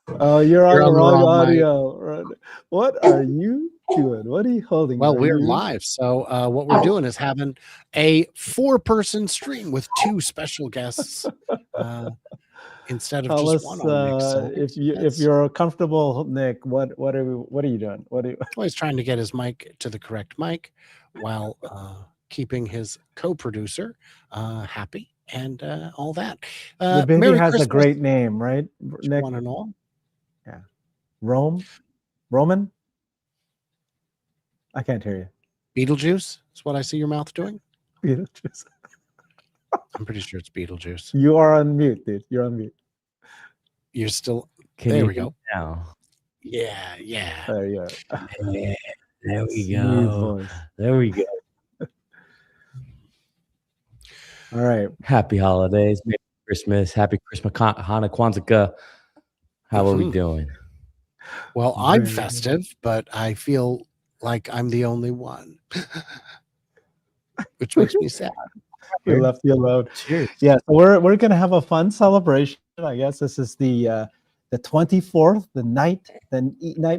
Oh, you're on You're the on the wrong wrong mic. audio. What are you doing? What are you holding? Well, Are we're you? live, so what we're doing is having a four-person stream with two special guests uh, instead of Tell just one us on Nick. So if that's you're comfortable, Nick. What are you doing? What are you? always trying to get his mic to the correct mic while keeping his co-producer happy and all that. The baby Merry has a Christmas great name, right, to Nick? one and all. Yeah, Roman. I can't hear you. Beetlejuice is what I see your mouth doing. Beetlejuice. I'm pretty sure it's Beetlejuice. You are on mute, dude. You're on mute. You're still Can there. you We hear go. me now? Yeah. There you are. Yeah, there we Smooth go. voice. There we go. All right. Happy holidays, Merry Christmas, Happy Christmas, Hana Kwanzaa. How are we Mhm. doing? Well, I'm Very good. festive, but I feel like I'm the only one, which makes me sad. We left you alone. Cheers. Yeah, so we're gonna have a fun celebration. I guess this is the 24th, the night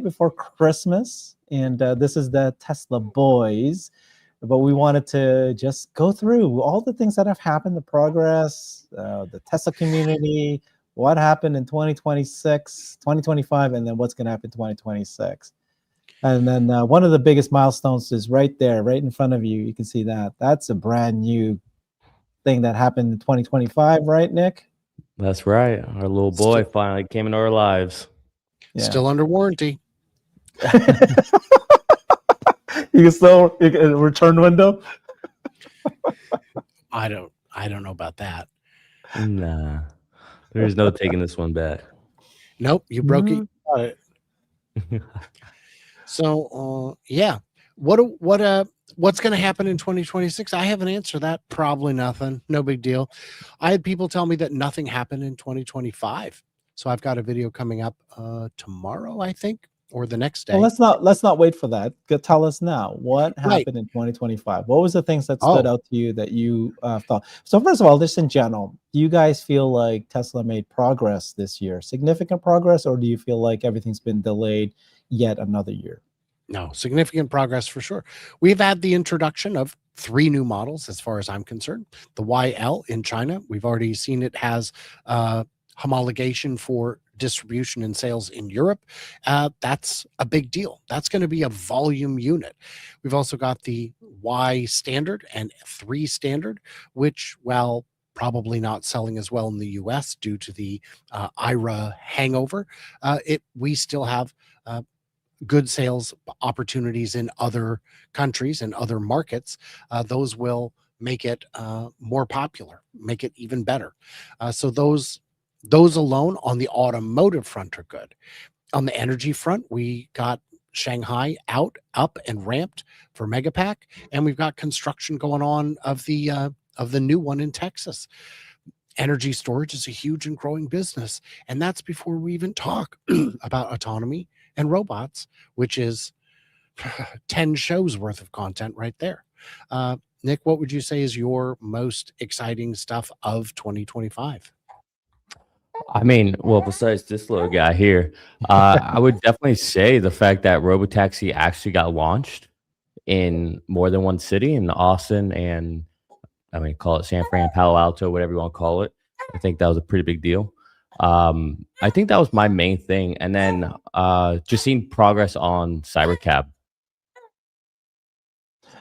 before Christmas, and this is the Tesla Boys. But we wanted to just go through all the things that have happened, the progress, the Tesla community, what happened in 2026, 2025, and then what's going to happen in 2026. And then one of the biggest milestones is right there, right in front of you. You can see that. That's a brand new thing that happened in 2025, right, Nick? That's right. Our little boy finally came into our lives. Yeah. Still under warranty. You can still return window. I don't know about that. Nah, there's no taking this one back. Nope, you broke it. Mhm. So yeah. What's going to happen in 2026? I have an answer to that. Probably nothing. No big deal. I had people tell me that nothing happened in 2025. So I've got a video coming up tomorrow, I think, or the next day. Well, let's not wait for that. Tell us now what Right. happened in 2025. What was the things that stood Oh, out to you that you thought? So first of all, just in general, do you guys feel like Tesla made progress this year, significant progress, or do you feel like everything's been delayed yet another year? no, significant progress for sure. We've had the introduction of 3 new models as far as I'm concerned. The YL in China, we've already seen it has homologation for distribution and sales in Europe. That's a big deal. That's going to be a volume unit. We've also got the Y standard and 3 standard, which, while probably not selling as well in the US due to the IRA hangover, we still have good sales opportunities in other countries and other markets. Those will make it more popular, make it even better. So those alone on the automotive front are good. On the energy front, we got Shanghai up and ramped for Megapack, and we've got construction going on of the new one in Texas. Energy storage is a huge and growing business, and that's before we even talk about autonomy and robots, which is 10 shows worth of content right there. Nick, what would you say is your most exciting stuff of 2025? I mean, well, besides this little guy here, I would definitely say the fact that Robotaxi actually got launched in more than one city, in Austin and call it San Fran, Palo Alto, whatever you want to call it. I think that was a pretty big deal. I think that was my main thing, and then just seeing progress on Cybercab.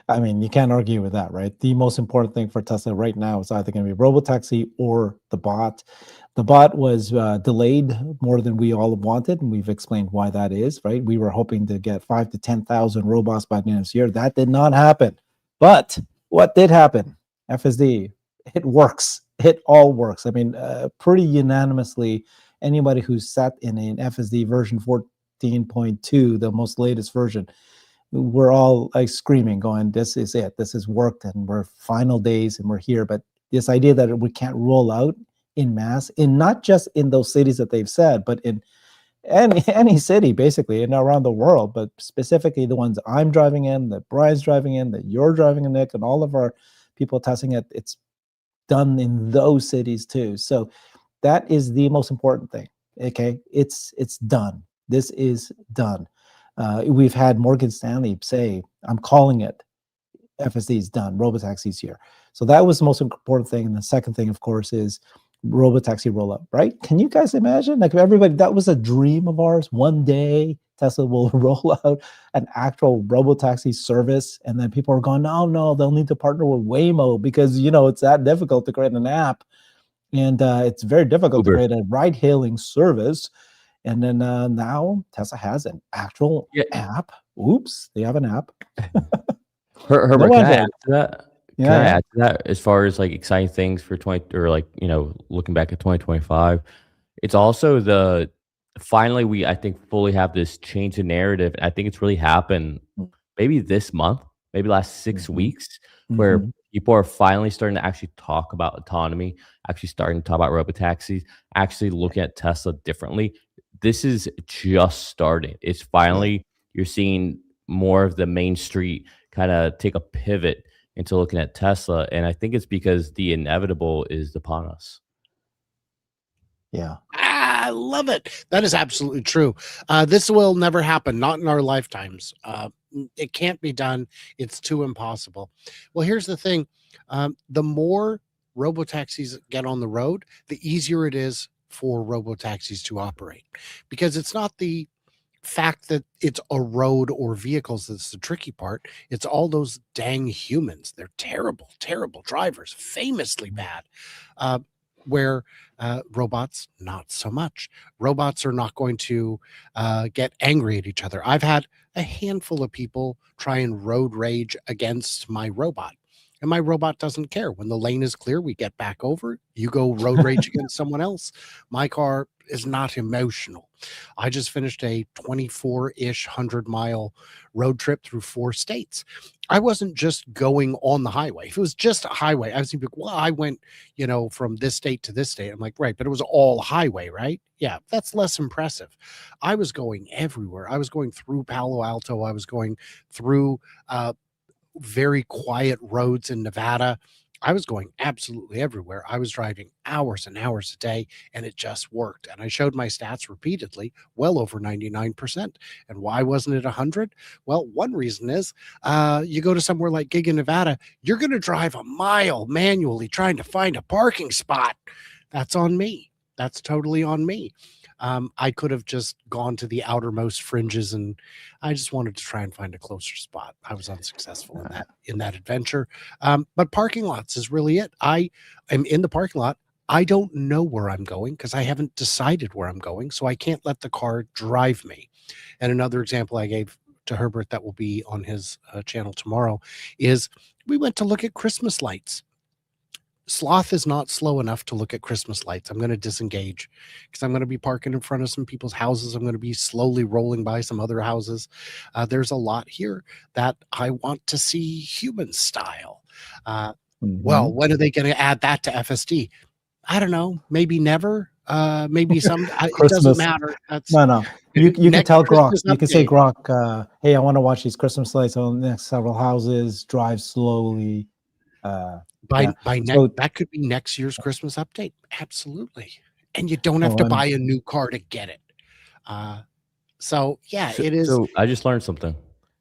I mean, you can't argue with that, right? The most important thing for Tesla right now is either going to be Robotaxi or the bot. The bot was delayed more than we all wanted, and we've explained why that is, right? We were hoping to get 5,000 to 10,000 robots by the end of this year. That did not happen. But what did happen? FSD. It works. It all works. I mean, pretty unanimously, anybody who's sat in an FSD version 14.2, the most latest version, we're all like screaming, going, this is it. This has worked, and we're final days, and we're here. But this idea that we can't roll out in mass, in not just in those cities that they've said, but in any city, basically, and around the world, but specifically the ones I'm driving in, that Brian's driving in, that you're driving in, Nick, and all of our people testing it, it's done in those cities too. So that is the most important thing. Okay, it's done. This is done. We've had Morgan Stanley say, "I'm calling it. FSD is done. Robotaxi's here." So that was the most important thing. And the second thing, of course, is Robotaxi rollout. Right? Can you guys imagine? Like everybody, that was a dream of ours. One day Tesla will roll out an actual Robotaxi service, and then people are going, "No, no, they'll need to partner with Waymo because it's that difficult to create an app." And it's very difficult to Uber. create a ride-hailing service. And then now Tesla has an actual Yeah. app. Oops, they have an app. Herbert, No can I Android. add to that? Can Yeah, I yeah. add to that as far as like exciting things for 20 or like, looking back at 2025? It's also finally I think fully have this change in narrative. I think it's really happened maybe this month, maybe last 6 Mhm. weeks, where Mhm. people are finally starting to actually talk about autonomy, actually starting to talk about robotaxis, actually looking at Tesla differently. This is just starting. It's finally you're seeing more of the main street kind of take a pivot into looking at Tesla, and I think it's because the inevitable is upon us. Yeah. I love it. That is absolutely true. This will never happen, not in our lifetimes. It can't be done. It's too impossible. Well, here's the thing. The more robotaxis get on the road, the easier it is for robotaxis to operate, because it's not the fact that it's a road or vehicles that's the tricky part. It's all those dang humans. They're terrible, terrible drivers, famously bad. Uh, where robots, not so much. Robots are not going to get angry at each other. I've had a handful of people try and road rage against my robot. And my robot doesn't care. When the lane is clear, we get back over. You go road rage against someone else. My car is not emotional. I just finished a 24-ish 100-mile road trip through 4 states. I wasn't just going on the highway. If it was just a highway, I was like, well, I went, from this state to this state. I'm like, right, but it was all highway, right? Yeah, that's less impressive. I was going everywhere. I was going through Palo Alto. I was going through very quiet roads in Nevada. I was going absolutely everywhere. I was driving hours and hours a day, and it just worked. And I showed my stats repeatedly, well over 99%. And why wasn't it 100? Well, one reason is you go to somewhere like Giga, Nevada, you're going to drive a mile manually trying to find a parking spot. That's on me. That's totally on me. I could have just gone to the outermost fringes, and I just wanted to try and find a closer spot. I was unsuccessful in that adventure. But parking lots is really it. I am in the parking lot. I don't know where I'm going because I haven't decided where I'm going, so I can't let the car drive me. And another example I gave to Herbert that will be on his channel tomorrow is we went to look at Christmas lights. Sloth is not slow enough to look at Christmas lights. I'm going to disengage because I'm going to be parking in front of some people's houses. I'm going to be slowly rolling by some other houses. There's a lot here that I want to see human style. Well, when are they going to add that to FSD? I don't know. Maybe never. Maybe some. It doesn't Christmas. matter. That's No. You can next tell Grok. Christmas You can say, update. Grok, hey, I want to watch these Christmas lights on the next several houses. Drive slowly. Yeah. So, That could be next year's Christmas update. Absolutely. And you don't have to and buy a new car to get it. So yeah, So, it is. so I just learned something.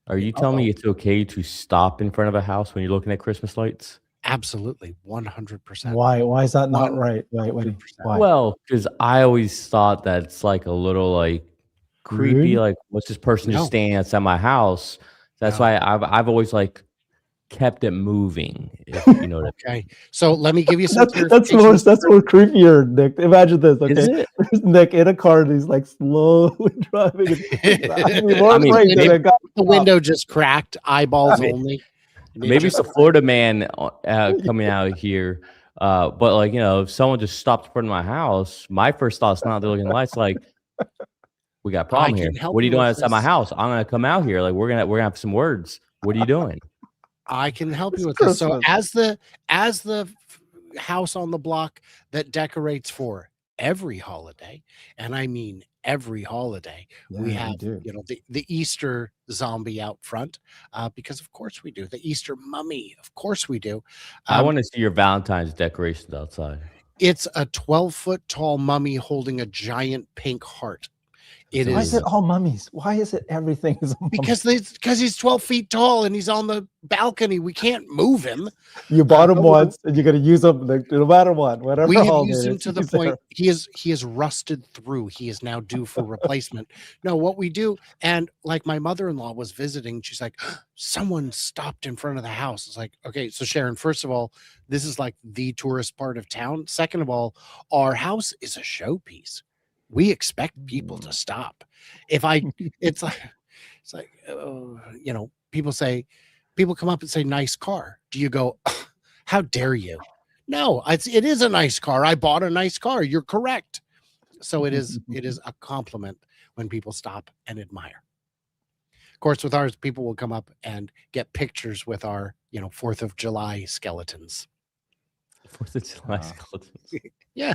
Are you telling me Uh-oh. it's okay to stop in front of a house when you're looking at Christmas lights? Absolutely. 100%. why is that not right? Wait, 100%. why? Well, because I always thought that it's like a little like creepy. Rude? Like, what's this person just No, standing outside my house? That's no. why I've always like kept it moving. If you know what Okay. So let me give you some That's clarification. more creepier, Nick. Imagine this, I mean. Is okay? it? There's Nick in a car and he's like slowly driving. I'd be more I mean, afraid than maybe, a guy. The window just cracked, eyeballs may- only. And it maybe it's just a Florida man coming out here. But like if someone just stopped in front of my house, my first thought is not they're looking lights. Like, we got a I problem here. can help What are you you doing with outside my this. house? I'm gonna come out here. Like, we're gonna have some words. What are you doing? I can help It's you with this. So Christmas. as the house on the block that decorates for every holiday, and I mean every holiday, we Yeah, have we do. the Easter zombie out front, because of course we do. The Easter mummy, of course we do. I Um, want to see your Valentine's decorations outside. It's a 12-foot tall mummy holding a giant pink heart. It Why is is it all mummies? Why is it everything is a mummy? because he's 12 feet tall and he's on the balcony. We can't move him. You bought him but once, and you're gonna use him no matter what, whatever We have holiday used it him is, to the he's there. point he is rusted through. He is now due for replacement. No, what we do, and like my mother-in-law was visiting, she's like, someone stopped in front of the house. It's like, okay, so Sharon, first of all, this is like the tourist part of town. Second of all, our house is a showpiece. We expect people to stop. It's like, people come up and say, nice car. Do you go, how dare you? No, it is a nice car. I bought a nice car. You're correct. So it is a compliment when people stop and admire. Of course, with ours, people will come up and get pictures with our, 4th of July skeletons. 4th of July skeletons. Yeah.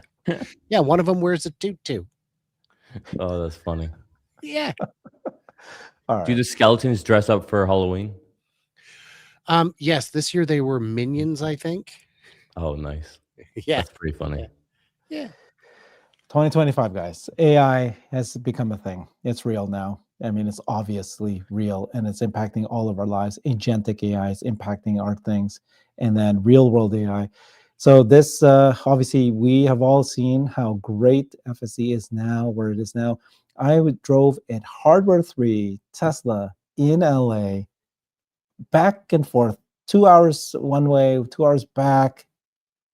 Yeah. One of them wears a tutu. Oh, that's funny. Yeah. All right. Do the skeletons dress up for Halloween? Yes, this year they were minions, I think. Oh, nice. Yeah. That's pretty funny. Yeah. 2025, guys. AI has become a thing. It's real now. I mean, it's obviously real, and it's impacting all of our lives. Agentic AI is impacting our things, and then real world AI. So this, obviously, we have all seen how great FSD is now, where it is now. drove at Hardware 3 Tesla in LA, back and forth, 2 hours one way, 2 hours back.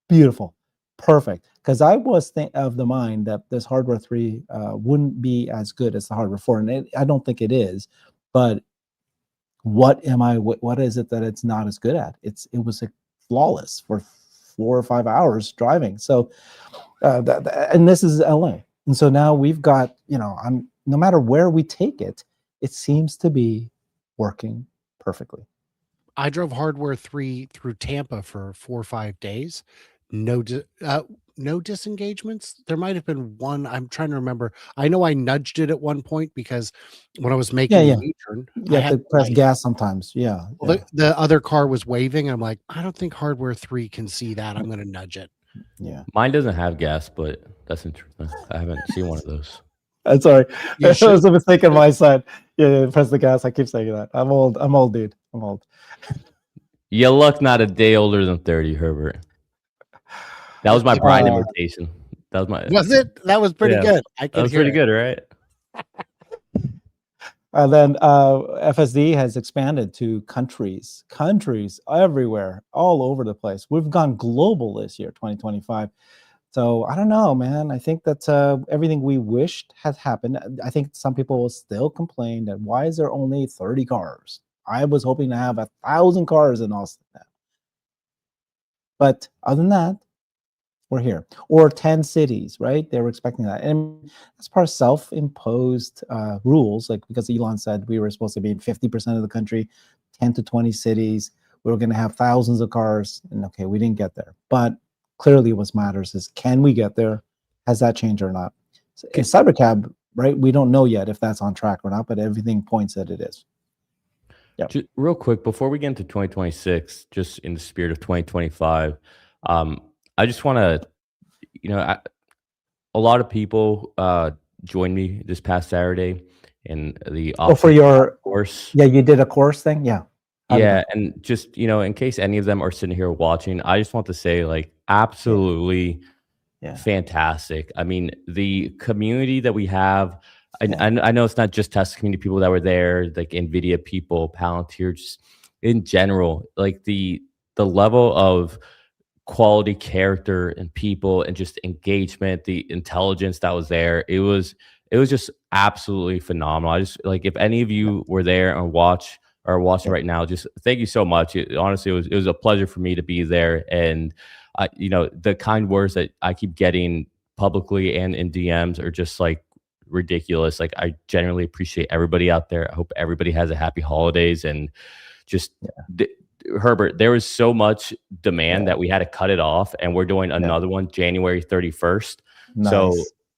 Beautiful, perfect. Because I was of the mind that this Hardware 3 wouldn't be as good as the Hardware 4, and I don't think it is. But what is it that it's not as good at? It was flawless for 4 or 5 hours driving. So, and this is LA, and so now we've got, no matter where we take it, it seems to be working perfectly. I drove Hardware 3 through Tampa for 4 or 5 days. No disengagements. There might have been one. I'm trying to remember. I know I nudged it at one point because when I was making Yeah. the U-turn, You have to press gas sometimes. Yeah. Well, the other car was waving. I'm like, I don't think Hardware 3 can see that. I'm going to nudge it. Yeah. Mine doesn't have gas, but that's interesting. I haven't seen one of those. I'm sorry. It was a mistake on my side. Yeah, press the gas. I keep saying that. I'm old, dude. I'm old. You look not a day older than 30, Herbert. That was my Brian imitation. That was my. Was it? That was pretty good. That was pretty good, right? And then FSD has expanded to countries everywhere, all over the place. We've gone global this year, 2025. So I don't know, man. I think that everything we wished had happened. I think some people will still complain that why is there only 30 cars? I was hoping to have 1,000 cars in Austin now. But other than that, we're here. Or 10 cities, right? They were expecting that. And that's part of self-imposed rules, like because Elon said we were supposed to be in 50% of the country, 10 to 20 cities. We were going to have thousands of cars. And okay, we didn't get there. But clearly what matters is, can we get there? Has that changed or not? So in Cybercab, right? We don't know yet if that's on track or not, but everything points that it is. Yeah. Just real quick, before we get into 2026, just in the spirit of 2025, I just want to, a lot of people joined me this past Saturday in the for your course. Yeah, you did a course thing. Yeah. Yeah, and just in case any of them are sitting here watching, I just want to say, like, absolutely fantastic. I mean, the community that we have. I know it's not just Tesla community people that were there, like NVIDIA people, Palantir, just in general, like the level of quality character and people and just engagement, the intelligence that was there. It was just absolutely phenomenal. I just, like, if any of you were there and watching right now, just thank you so much. Honestly, it was a pleasure for me to be there. And the kind words that I keep getting publicly and in DMs are just like ridiculous. Like, I genuinely appreciate everybody out there. I hope everybody has a happy holidays. And just Herbert, there was so much demand that we had to cut it off, and we're doing another one January 31st. Nice. So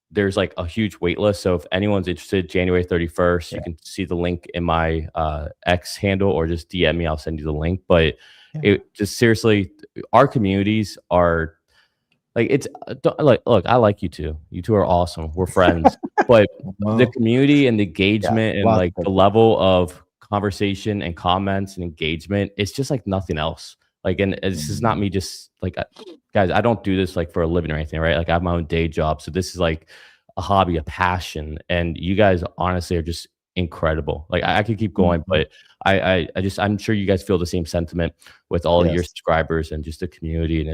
there's like a huge wait list. So if anyone's interested, January 31st, you can see the link in my X handle, or just DM me. I'll send you the link. But it just seriously, our communities are like it's like, look, I like you two. You two are awesome. We're friends. But the Well, community and the engagement and lots like of the level of conversation and comments and engagement, it's just like nothing else. Like, and this is not me just like, guys, I don't do this like for a living or anything, right? Like I have my own day job. So this is like a hobby, a passion. And you guys honestly are just incredible. Like I could keep going, Mhm. but I'm sure you guys feel the same sentiment with all of your Yes. subscribers and just the community. And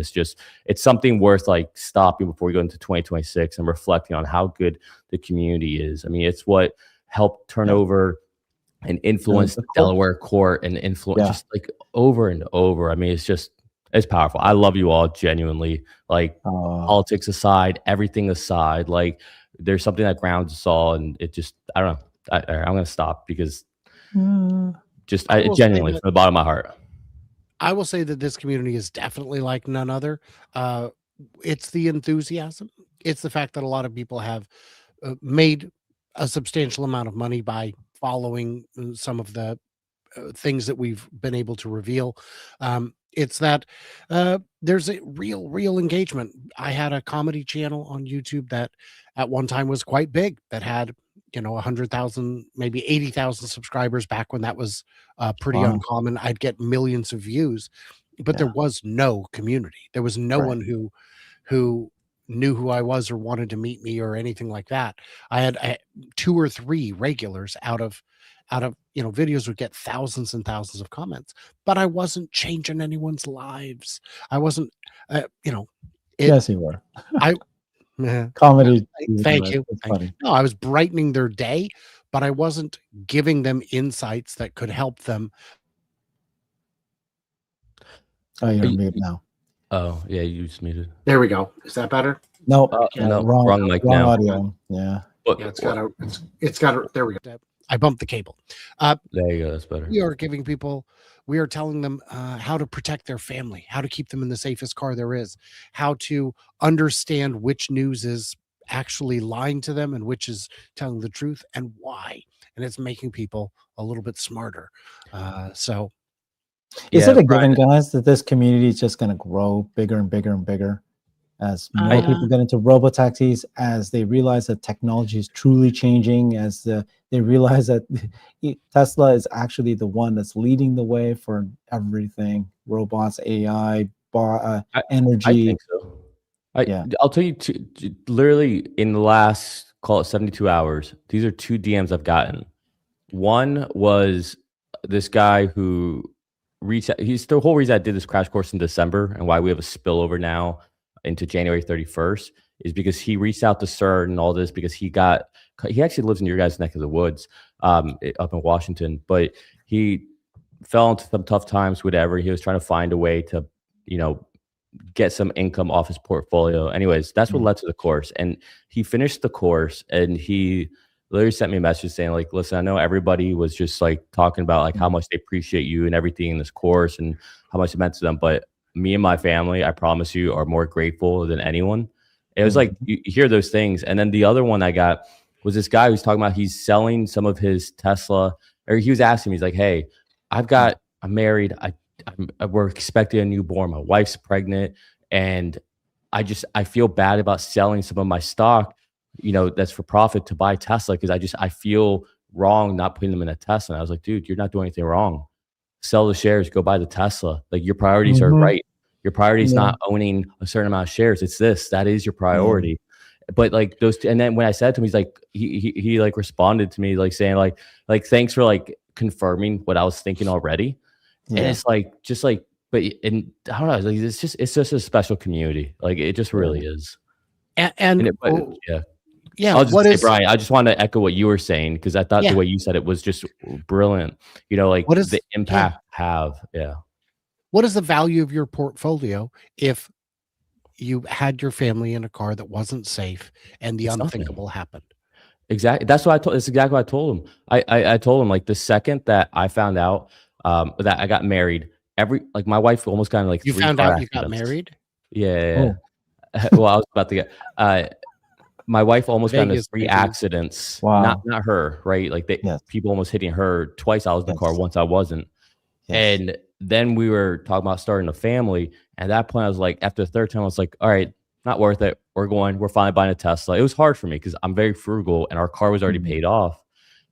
it's something worth like stopping before we go into 2026 and reflecting on how good the community is. I mean, it's what helped turn Yeah. over and influence The the court. Delaware court and influence Yeah. just like over and over. I mean, it's powerful. I love you all genuinely. Like politics aside, everything aside, like there's something that grounds us all, and it just I don't know. I'm gonna stop because just I will say genuinely that from the bottom of my heart. I will say that this community is definitely like none other. It's the enthusiasm. It's the fact that a lot of people have made a substantial amount of money by following some of the things that we've been able to reveal. It's that there's a real engagement. I had a comedy channel on YouTube that at one time was quite big, that had 100,000, maybe 80,000 subscribers back when that was pretty Wow. uncommon. I'd get millions of views, but there Yeah. was no community. There was no Right. one who knew who I was or wanted to meet me or anything like that. I had 2 or 3 regulars out of videos would get thousands and thousands of comments, but I wasn't changing anyone's lives. I wasn't, it. Yes, you were. I yeah. Comedy. Thank you. It's funny. No, I was brightening their day, but I wasn't giving them insights that could help them. Oh, you're Are on you- mute now. Oh yeah, you just muted. There we go. Is that better? Nope. No, wrong mic wrong now. audio. Yeah. But Yeah, it's got to there we go. I bumped the cable. there you go. That's better. We are telling them how to protect their family, how to keep them in the safest car there is, how to understand which news is actually lying to them and which is telling the truth and why. And it's making people a little bit smarter. So Is Yeah, it a given, Brian. guys, that this community is just going to grow bigger and bigger and bigger as more I- people get into robotaxis, as they realize that technology is truly changing, as they realize that Tesla is actually the one that's leading the way for everything: robots, AI, I energy. think so. Yeah. I'll tell you, literally in the last, call it 72 hours, these are 2 DMs I've gotten. One was this guy who reached out. He's the whole reason I did this crash course in December and why we have a spillover now into January 31st is because he reached out to CERN and all this because he actually lives in your guys' neck of the woods up in Washington, but he fell into some tough times, whatever. He was trying to find a way to, get some income off his portfolio. Anyways, that's what led to the course. And he finished the course and he literally sent me a message saying, like, listen, I know everybody was just like talking about like how much they appreciate you and everything in this course and how much it meant to them. But me and my family, I promise you, are more grateful than anyone. It was like you hear those things. And then the other one I got was this guy who's talking about he's selling some of his Tesla, or he was asking me, he's like, hey, I'm married. We're expecting a newborn. My wife's pregnant. And I feel bad about selling some of my stock, that's for profit to buy Tesla. Cause I feel wrong not putting them in a Tesla. And I was like, dude, you're not doing anything wrong. Sell the shares, go buy the Tesla. Like your priorities are right. Your priority is not owning a certain amount of shares. It's that is your priority. But like those two, and then when I said to him, he's like, he like responded to me, like saying like, thanks for like confirming what I was thinking already. Yeah. And it's like, just like, but and I don't know, like it's just a special community. Like it just really is. yeah. I'll just say, Brian, I just want to echo what you were saying because I thought the way you said it was just brilliant. Like what is the impact have? Yeah. What is the value of your portfolio if you had your family in a car that wasn't safe and the unthinkable happened? Exactly. That's what I told. That's exactly what I told him. I told him like the second that I found out that I got married, my wife almost got in like you 3 found car out you got accidents. married. Yeah. Well, I was about to get. My wife almost got into 3 accidents. Wow. Not her, right? Like people almost hitting her twice. I was in the car, once I wasn't. Yes. And then we were talking about starting a family. At that point, I was like, after the 3rd time, I was like, all right, not worth it. We're finally buying a Tesla. It was hard for me because I'm very frugal and our car was already paid off.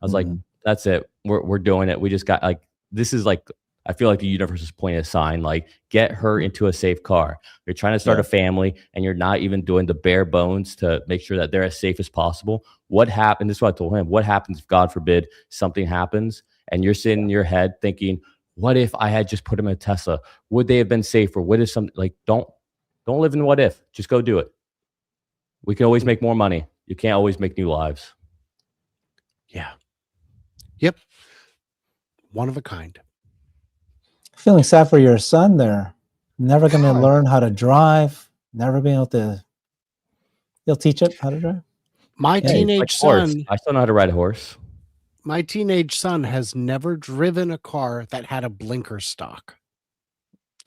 I was like, that's it. We're doing it. We just got like, this is like, I feel like the universe is pointing a sign, like get her into a safe car. You're trying to start a family and you're not even doing the bare bones to make sure that they're as safe as possible. What happened? This is what I told him. What happens if, God forbid, something happens and you're sitting in your head thinking, what if I had just put him in a Tesla? Would they have been safer? What if something like, don't live in what if, just go do it. We can always make more money. You can't always make new lives. Yeah. Yep. One of a kind. Feeling sad for your son there. Never going to learn how to drive. Never being able to. You'll teach it how to drive. My teenage son. I still know how to ride a horse. My teenage son has never driven a car that had a blinker stock.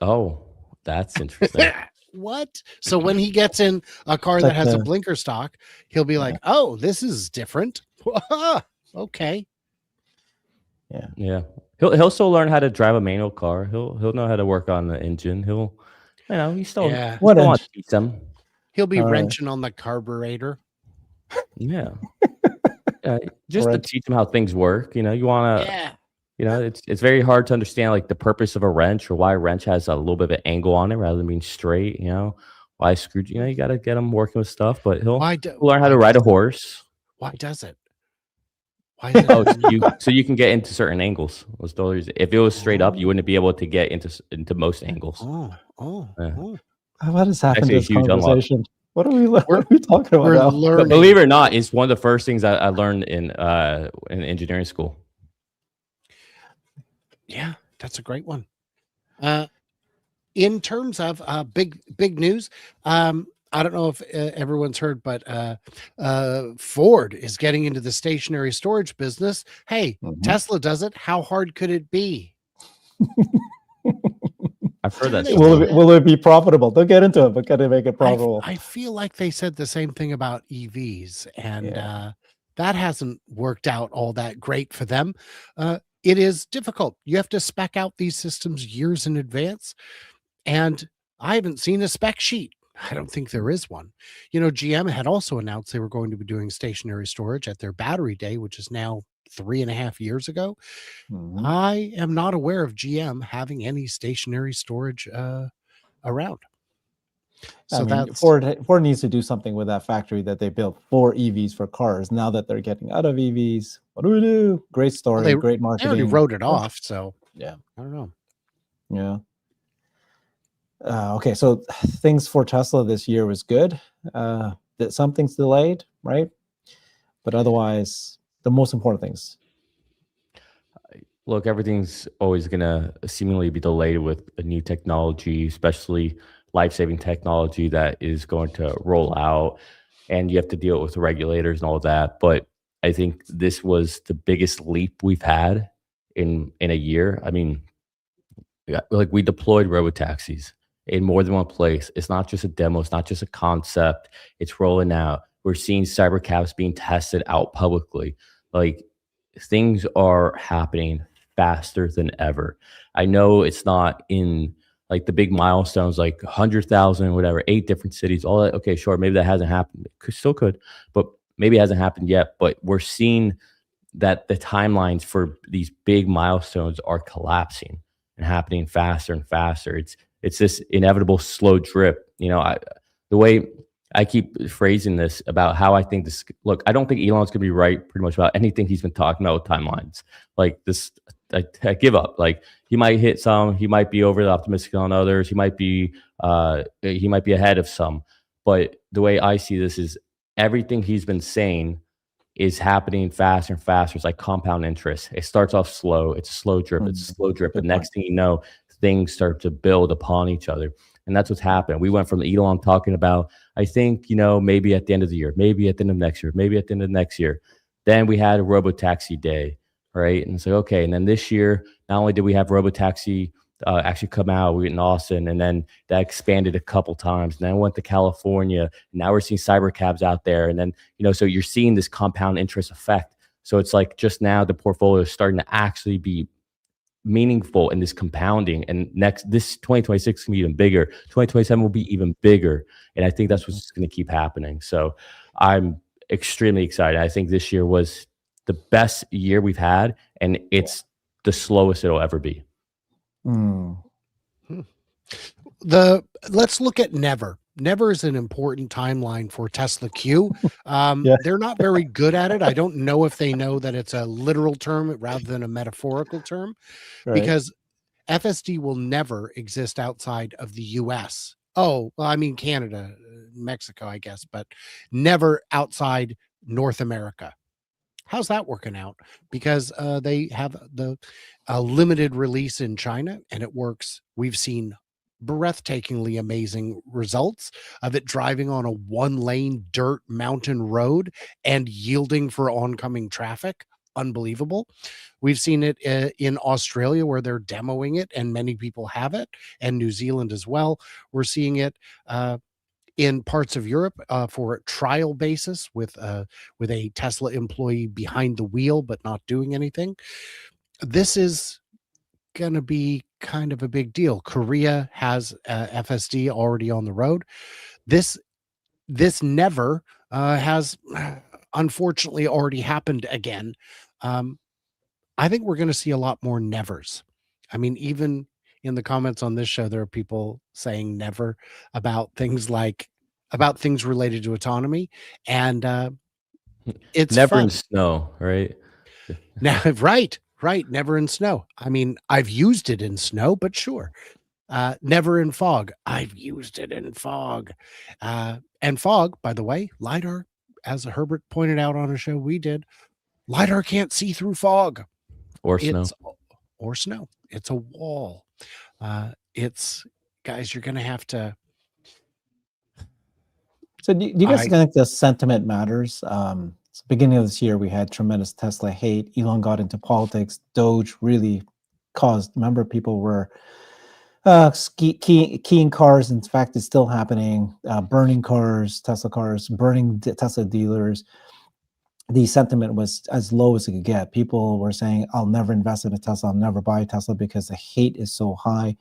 Oh, that's interesting. What? So when he gets in a car that has a blinker stock, he'll be like, "Oh, this is different." Okay. Yeah. He'll still learn how to drive a manual car. He'll know how to work on the engine. He's still want to teach him. He'll be wrenching on the carburetor. Yeah. Just to teach him how things work. You want to. It's very hard to understand like the purpose of a wrench or why a wrench has a little bit of an angle on it rather than being straight. Why screw? You got to get him working with stuff. But he'll learn how to ride a horse. Why does it? So you can get into certain angles. If it was straight up, you wouldn't be able to get into most angles. What has happened to this conversation? What are we talking about now? But believe it or not, it's one of the first things I learned in engineering school. Yeah, that's a great one. In terms of big news, I don't know if everyone's heard, but Ford is getting into the stationary storage business. Hey, Tesla does it. How hard could it be? I've heard that. Will it be profitable? They'll get into it, but can they make it profitable? I feel like they said the same thing about EVs, and that hasn't worked out all that great for them. It is difficult. You have to spec out these systems years in advance, and I haven't seen a spec sheet. I don't think there is one. GM had also announced they were going to be doing stationary storage at their battery day, which is now 3.5 years ago. I am not aware of GM having any stationary storage around. So Ford needs to do something with that factory that they built for EVs for cars. Now that they're getting out of EVs, what do we do? Great story, great marketing. They already wrote it off, so yeah, I don't know. Yeah. Okay, so things for Tesla this year was good. That something's delayed, right? But otherwise, the most important things. Look, everything's always going to seemingly be delayed with a new technology, especially life-saving technology that is going to roll out, and you have to deal with the regulators and all of that. But I think this was the biggest leap we've had in a year. I mean, like we deployed robotaxis in more than one place. It's not just a demo. It's not just a concept. It's rolling out. We're seeing cybercabs being tested out publicly. Like things are happening faster than ever. I know it's not in like the big milestones, like 100,000, whatever, 8 different cities, all that. Okay, sure. Maybe that hasn't happened. Still could, but maybe it hasn't happened yet. But we're seeing that the timelines for these big milestones are collapsing and happening faster and faster. It's this inevitable slow drip. The way I keep phrasing this about how I think this. Look, I don't think Elon's gonna be right pretty much about anything he's been talking about with timelines. Like this, I give up. Like he might hit some, he might be over optimistic on others, he might be ahead of some. But the way I see this is everything he's been saying is happening faster and faster. It's like compound interest. It starts off slow. It's a slow drip. It's a slow drip. The next thing you know, things start to build upon each other. And that's what's happened. We went from Elon talking about, I think, maybe at the end of the year, maybe at the end of next year, maybe at the end of next year. Then we had a Robotaxi day, right? And it's like, okay. And then this year, not only did we have Robotaxi actually come out, we went in Austin, and then that expanded a couple times. And then went to California. And now we're seeing cybercabs out there. And then, so you're seeing this compound interest effect. So it's like just now the portfolio is starting to actually be meaningful in this compounding. And this 2026 can be even bigger. 2027 will be even bigger. And I think that's what's going to keep happening. So I'm extremely excited. I think this year was the best year we've had, and it's the slowest it'll ever be. Mm. Let's look at Never. Never is an important timeline for Tesla Q. Yeah. They're not very good at it. I don't know if they know that it's a literal term rather than a metaphorical term, Right. because FSD will never exist outside of the US. Oh, well, I mean, Canada, Mexico, I guess, but never outside North America. How's that working out? Because they have the limited release in China, and it works. We've seen breathtakingly amazing results of it driving on a one-lane dirt mountain road and yielding for oncoming traffic. Unbelievable. We've seen it in Australia, where they're demoing it, and many people have it, and New Zealand as well. We're seeing it in parts of Europe for a trial basis with a Tesla employee behind the wheel but not doing anything. This is going to be kind of a big deal. Korea has FSD already on the road. This never has unfortunately already happened again. I think we're going to see a lot more nevers. I mean, even in the comments on this show, there are people saying never about things related to autonomy, and it's Never fun. in snow, right? Now, right, never in snow. I mean, I've used it in snow, but sure. Never in fog. I've used it in fog. And fog, by the way, LiDAR, as Herbert pointed out on a show we did, LiDAR can't see through fog. Or snow. Or snow. It's a wall. Guys, you're going to have to. So do you guys think the sentiment matters? So beginning of this year, we had tremendous Tesla hate. Elon got into politics. Doge really caused. Remember, people were keying cars. In fact, it's still happening. Burning cars, Tesla cars, burning Tesla dealers. The sentiment was as low as it could get. People were saying, "I'll never invest in a Tesla. I'll never buy a Tesla," because the hate is so high.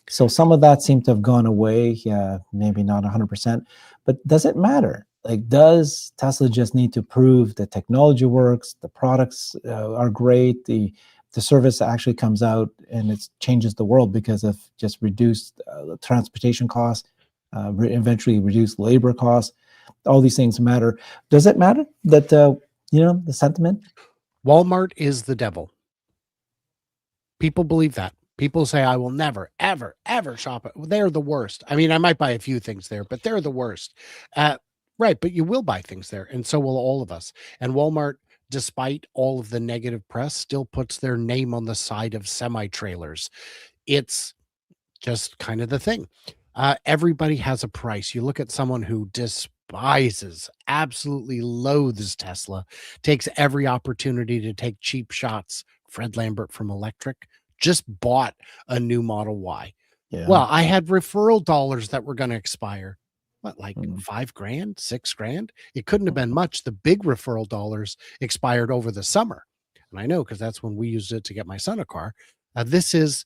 So some of that seemed to have gone away. Yeah, maybe not 100%, but does it matter? Like, does Tesla just need to prove the technology works, the products are great, the service actually comes out and it changes the world because of just reduced transportation costs, eventually reduced labor costs? All these things matter. Does it matter that the sentiment? Walmart is the devil. People believe that. People say, I will never, ever, ever shop it. They're the worst. I mean, I might buy a few things there, but they're the worst. Right, but you will buy things there, and so will all of us. And Walmart, despite all of the negative press, still puts their name on the side of semi-trailers. It's just kind of the thing. Everybody has a price. You look at someone who despises, absolutely loathes Tesla, takes every opportunity to take cheap shots. Fred Lambert from Electric just bought a new Model Y. Yeah. Well, I had referral dollars that were going to expire. What, like $5,000, $6,000? It couldn't have been much. The big referral dollars expired over the summer. And I know, because that's when we used it to get my son a car. This is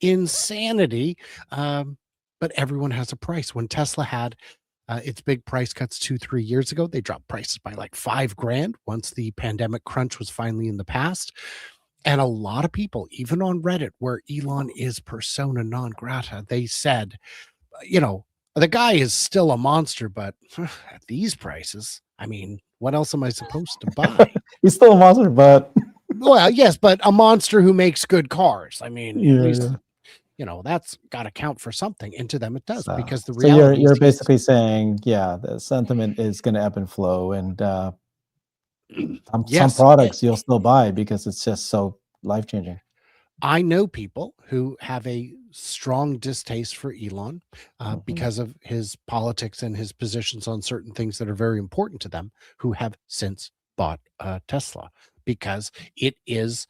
insanity. But everyone has a price. When Tesla had its big price cuts 2-3 years ago, they dropped prices by like $5,000 once the pandemic crunch was finally in the past. And a lot of people, even on Reddit, where Elon is persona non grata, they said, the guy is still a monster, but at these prices, I mean, what else am I supposed to buy? He's still a monster, but well, yes, but a monster who makes good cars. I mean, yeah, at least, that's got to count for something. And to them, it does, because the so reality you're basically saying, the sentiment is going to ebb and flow, and some products you'll still buy because it's just so life-changing. I know people who have a strong distaste for Elon because of his politics and his positions on certain things that are very important to them, who have since bought a Tesla because it is,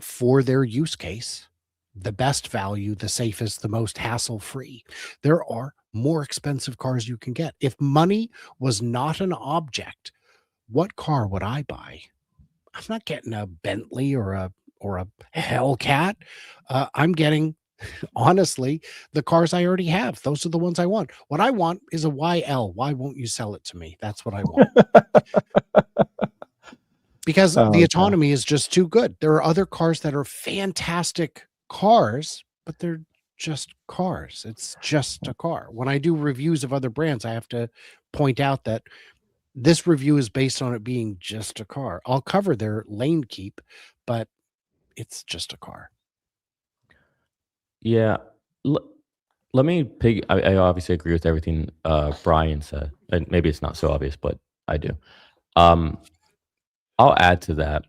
for their use case, the best value, the safest, the most hassle-free. There are more expensive cars you can get. If money was not an object, what car would I buy? I'm not getting a Bentley or a or a Hellcat. I'm getting, honestly, the cars I already have. Those are the ones I want. What I want is a YL. Why won't you sell it to me? That's what I want. Because the Okay. autonomy is just too good. There are other cars that are fantastic cars, but they're just cars. It's just a car. When I do reviews of other brands, I have to point out that this review is based on it being just a car. I'll cover their lane keep, but it's just a car. Yeah. Let me I obviously agree with everything Brian said. And maybe it's not so obvious, but I do. Um, I'll add to that.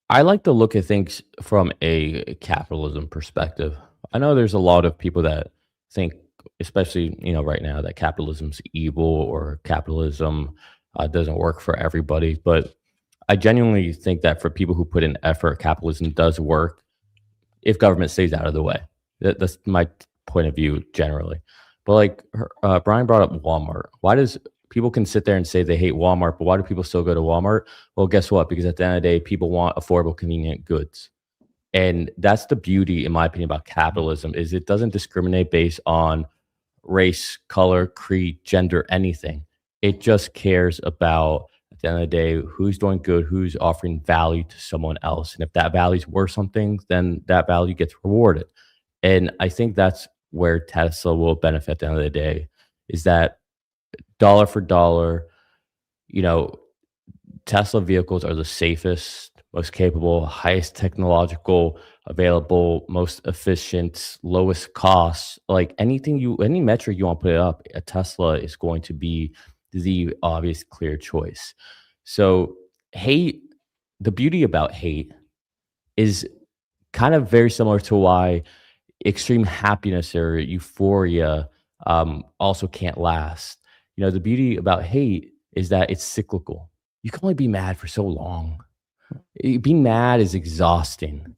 I like to look at things from a capitalism perspective. I know there's a lot of people that think, especially right now, that capitalism's evil or capitalism doesn't work for everybody. But I genuinely think that for people who put in effort, capitalism does work if government stays out of the way. That's my point of view generally. But like Brian brought up Walmart. Why does people can sit there and say they hate Walmart, but why do people still go to Walmart? Well, guess what? Because at the end of the day, people want affordable, convenient goods. And that's the beauty, in my opinion, about capitalism is it doesn't discriminate based on race, color, creed, gender, anything. It just cares about, at the end of the day, who's doing good, who's offering value to someone else. And if that value is worth something, then that value gets rewarded. And I think that's where Tesla will benefit at the end of the day, is that dollar for dollar, you know, Tesla vehicles are the safest, most capable, highest technological available, most efficient, lowest cost. Like any metric you want to put it up, a Tesla is going to be the obvious clear choice. So hate, the beauty about hate is kind of very similar to why extreme happiness or euphoria also can't last. The beauty about hate is that it's cyclical. You can only be mad for so long. Being mad is exhausting,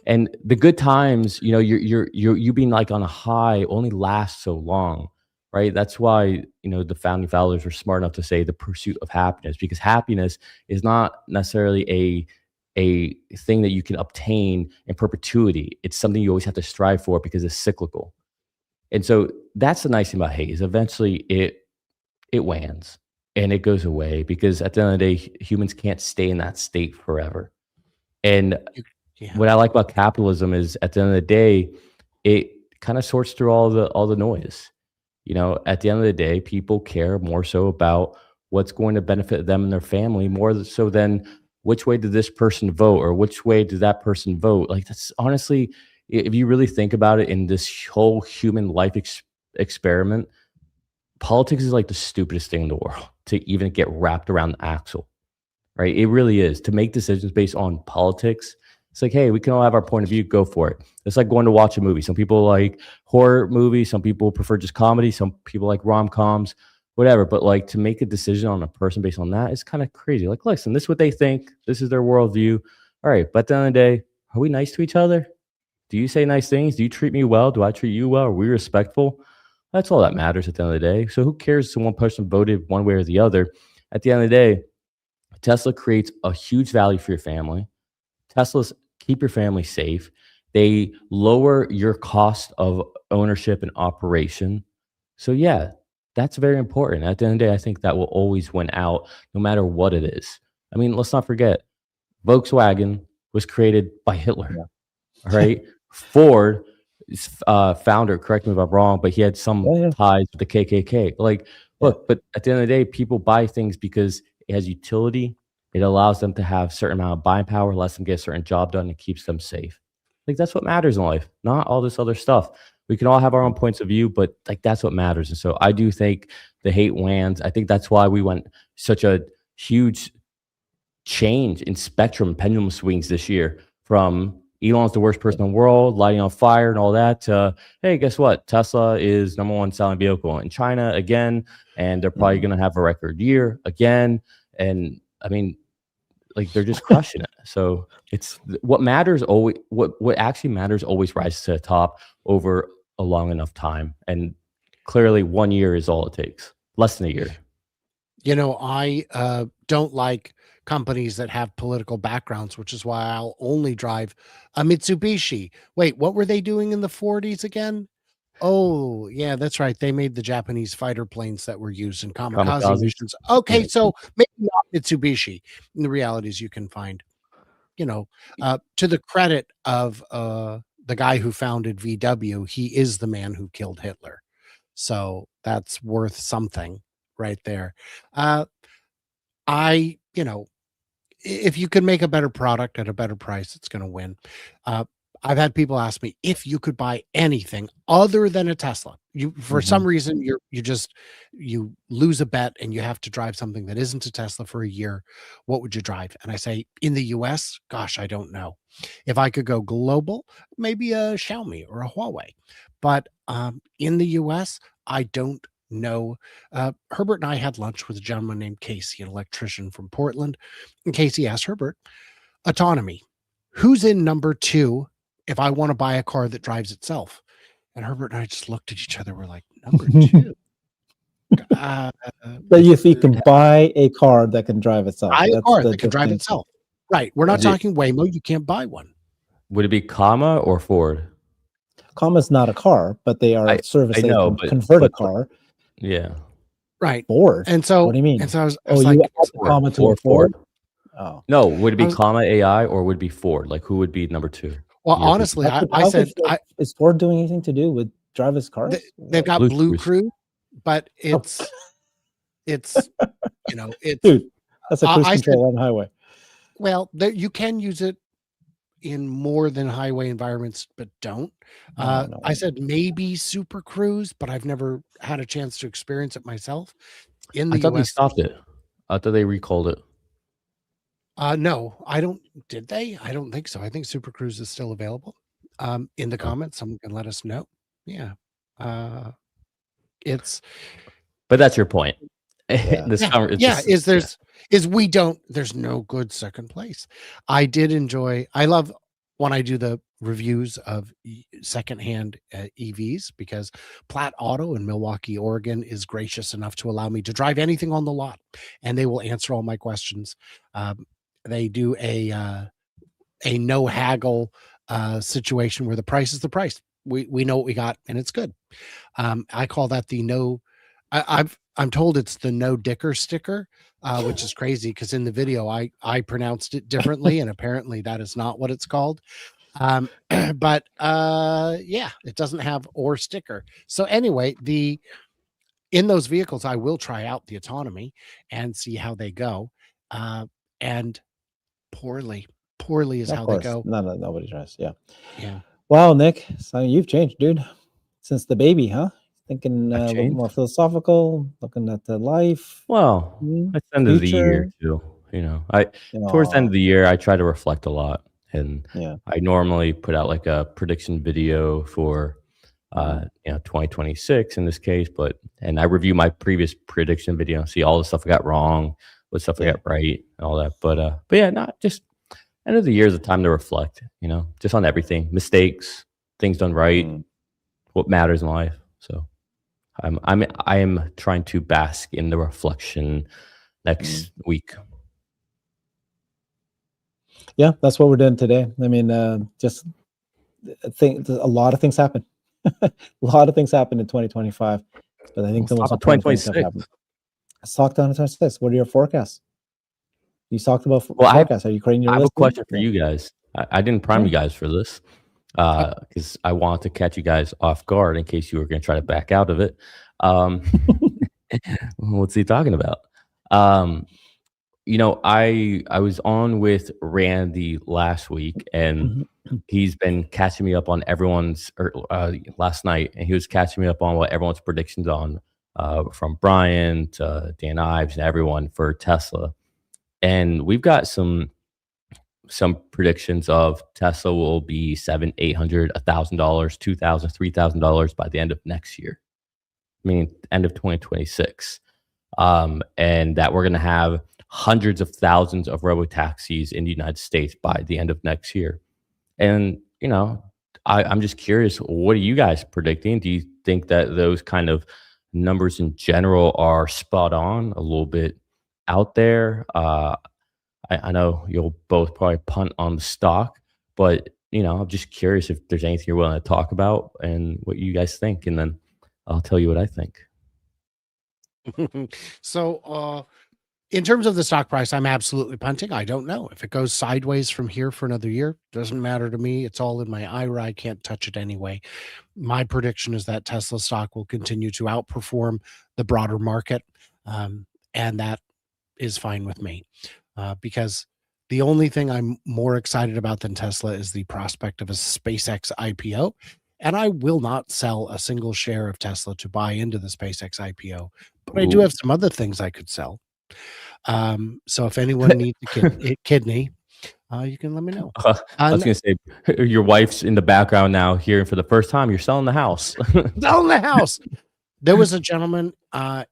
and the good times, you being like on a high only lasts so long, right? That's why the founding fathers were smart enough to say the pursuit of happiness, because happiness is not necessarily a thing that you can obtain in perpetuity. It's something you always have to strive for because it's cyclical. And so that's the nice thing about hate is eventually it wanes and it goes away, because at the end of the day, humans can't stay in that state forever. And Yeah. what I like about capitalism is at the end of the day, it kind of sorts through all the noise. At the end of the day, people care more so about what's going to benefit them and their family more so than which way did this person vote or which way did that person vote. Like, that's honestly, if you really think about it in this whole human life experiment, politics is like the stupidest thing in the world to even get wrapped around the axle, right? It really is. To make decisions based on politics, it's like, hey, we can all have our point of view, go for it. It's like going to watch a movie. Some people like horror movies, some people prefer just comedy, some people like rom-coms, whatever. But like, to make a decision on a person based on that is kind of crazy. Like, listen, this is what they think. This is their worldview. All right. But at the end of the day, are we nice to each other? Do you say nice things? Do you treat me well? Do I treat you well? Are we respectful? That's all that matters at the end of the day. So who cares if one person voted one way or the other? At the end of the day, Tesla creates a huge value for your family. Teslas keep your family safe. They lower your cost of ownership and operation. So yeah, that's very important. At the end of the day, I think that will always win out no matter what it is. I mean, let's not forget, Volkswagen was created by Hitler, right? Ford, founder, correct me if I'm wrong, but he had some ties with the KKK. Like, look, but at the end of the day, people buy things because it has utility. It allows them to have a certain amount of buying power, lets them get a certain job done, and keeps them safe. Like, that's what matters in life, not all this other stuff. We can all have our own points of view, but like, that's what matters. And so I do think the hate wins. I think that's why we went such a huge change in spectrum pendulum swings this year, from Elon's the worst person in the world, lighting on fire and all that, to, hey, guess what? Tesla is #1 selling vehicle in China again, and they're probably going to have a record year again. And I mean, like, they're just crushing it. So it's what matters always. What actually matters always rises to the top over a long enough time. And clearly, 1 year is all it takes. Less than a year. I don't like companies that have political backgrounds, which is why I'll only drive a Mitsubishi. Wait, what were they doing in the 40s again? Oh, yeah, that's right. They made the Japanese fighter planes that were used in kamikaze Kamikazes. missions. Okay, Yeah. so maybe not Mitsubishi. And the reality is you can find, to the credit of the guy who founded VW, he is the man who killed Hitler. So that's worth something right there. Uh, I, if you could make a better product at a better price, it's going to win. Uh, I've had people ask me if you could buy anything other than a Tesla. You, for some Mhm. reason, you lose a bet and you have to drive something that isn't a Tesla for a year. What would you drive? And I say, in the US, gosh, I don't know. If I could go global, maybe a Xiaomi or a Huawei. But in the US, I don't know. Herbert and I had lunch with a gentleman named Casey, an electrician from Portland. And Casey asked Herbert, autonomy, who's in number two if I want to buy a car that drives itself? And Herbert and I just looked at each other. We're like, number two. Uh, But if you can buy a car that can drive itself, buy a that's car the that can drive distinction. itself. Right. We're not Is it- talking Waymo. You can't buy one. Would it be comma or Ford? Comma's not a car, but they are I a service. I They know, can but convert a but car. yeah, Right. Ford. And so, What do you mean? and so I was Oh, like, you add the Ford comma to or a Ford? Oh, No, would it I be was, comma AI or would it be Ford? Like who would be number two well, in your opinion? honestly, I how said, could Ford, is Ford doing anything to do with driverless cars? they've What? got Blue Blue Cruise. Crew, but Oh, it's, it's, dude, that's a cruise I said, control on the highway. well, you can use it in more than highway environments, but don't. No, no. I said maybe Super Cruise, but I've never had a chance to experience it myself. In I the thought they US, stopped it. I thought they recalled it. no, I don't. Did they? I don't think so. I think Super Cruise is still available. In the Oh. comments, someone can let us know. Yeah, uh, it's But that's your point. Yeah. This yeah, conver- it's yeah. just There's no good second place. I did enjoy. I love when I do the reviews of secondhand EVs because Platt Auto in Milwaukee, Oregon, is gracious enough to allow me to drive anything on the lot, and they will answer all my questions. They do a no haggle situation where the price is the price. We know what we got, and it's good. I call that the no. I'm told it's the no dicker sticker, which is crazy because in the video I pronounced it differently, and apparently that is not what it's called. But yeah, it doesn't have or sticker. So anyway, in those vehicles, I will try out the autonomy and see how they go. And poorly, poorly is Of how they course. go. No, nobody tries. Yeah. Yeah. Wow, Nick. So you've changed, dude, since the baby, huh? Thinking I've a little changed. more philosophical, looking at the life, Well, it's the end of the year future. too. I towards the end of the year I try to reflect a lot, and Yeah. I normally put out like a prediction video for 2026 in this case, and I review my previous prediction video and see all the stuff I got wrong, what stuff I Yeah. got right, and all that. But yeah, not just end of the year is a time to reflect, just on everything, mistakes, things done right, Mm. what matters in life. So I am trying to bask in the reflection next week. Yeah, that's what we're doing today. I mean, just think a lot of things happen. A lot of things happened in 2025, but I think Let's the talk most about important things have 2026. happened. Let's talk down to 2026. What are your forecasts? You talked about Well, forecasts. Are you creating your I have a list? question for you guys. I didn't prime Yeah. you guys for this because I want to catch you guys off guard in case you were going to try to back out of it. What's he talking about? I was on with Randy last week, and he's been catching me up on everyone's last night, and he was catching me up on what everyone's predictions on from Brian to Dan Ives and everyone for Tesla. And we've got some predictions of Tesla will be $700, $800, $1,000, $2,000, $3,000 by the end of next year, meaning end of 2026. And that we're going to have hundreds of thousands of robotaxis in the United States by the end of next year. And, I'm just curious, what are you guys predicting? Do you think that those kind of numbers in general are spot on, a little bit out there. I know you'll both probably punt on the stock, but I'm just curious if there's anything you're willing to talk about and what you guys think, and then I'll tell you what I think. So, in terms of the stock price, I'm absolutely punting. I don't know if it goes sideways from here for another year. Doesn't matter to me. It's all in my IRA. I can't touch it anyway. My prediction is that Tesla stock will continue to outperform the broader market, and that is fine with me, because the only thing I'm more excited about than Tesla is the prospect of a SpaceX IPO. And I will not sell a single share of Tesla to buy into the SpaceX IPO, but I do Ooh. have some other things I could sell. So if anyone needs a kidney, you can let me know. I was No, gonna say, your wife's in the background now, hearing for the first time you're selling the house. sell the house. There was a gentleman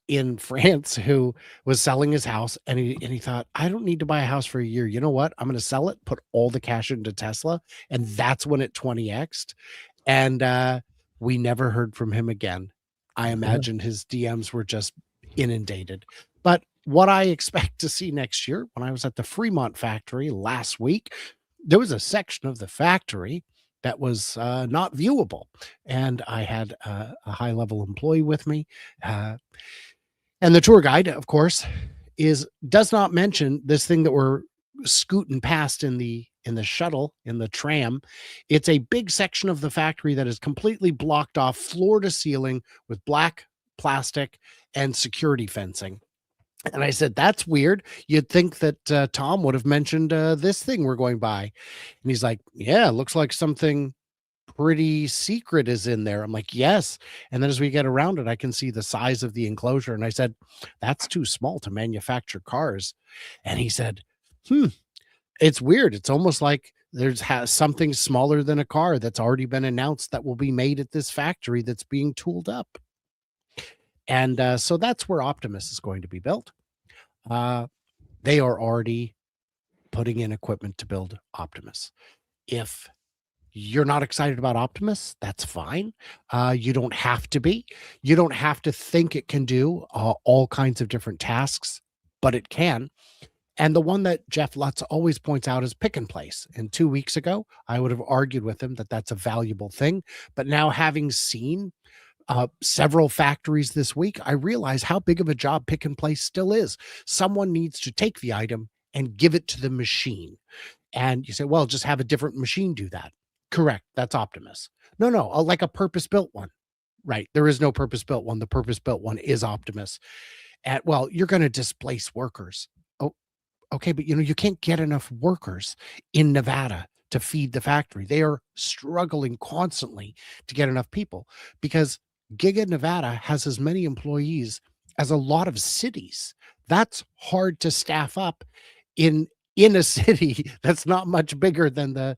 in France who was selling his house, and he thought, I don't need to buy a house for a year. You know what? I'm going to sell it, put all the cash into Tesla, and that's when it 20x'd. And we never heard from him again. I imagine his DMs were just inundated. But what I expect to see next year, when I was at the Fremont factory last week, there was a section of the factory that was not viewable. And I had a high level employee with me. And the tour guide, of course, does not mention this thing that we're scooting past in the shuttle, in the tram. It's a big section of the factory that is completely blocked off floor to ceiling with black plastic and security fencing. And I said, that's weird. You'd think that Tom would have mentioned this thing we're going by. And he's like, yeah, it looks like something pretty secret is in there. I'm like, yes. And then as we get around it, I can see the size of the enclosure. And I said, that's too small to manufacture cars. And he said, it's weird. It's almost like there's something smaller than a car that's already been announced that will be made at this factory that's being tooled up. And so that's where Optimus is going to be built. They are already putting in equipment to build Optimus. If you're not excited about Optimus, that's fine. You don't have to be. You don't have to think it can do all kinds of different tasks, but it can. And the one that Jeff Lutz always points out is pick and place. And 2 weeks ago, I would have argued with him that that's a valuable thing. But now, having seen several factories this week, I realize how big of a job pick and place still is. Someone needs to take the item and give it to the machine. And you say, well, just have a different machine do that. Correct. That's Optimus. No, like a purpose-built one. Right. There is no purpose-built one. The purpose-built one is Optimus. Well, you're going to displace workers. Oh, okay. But you can't get enough workers in Nevada to feed the factory. They are struggling constantly to get enough people because Giga Nevada has as many employees as a lot of cities. That's hard to staff up in a city that's not much bigger than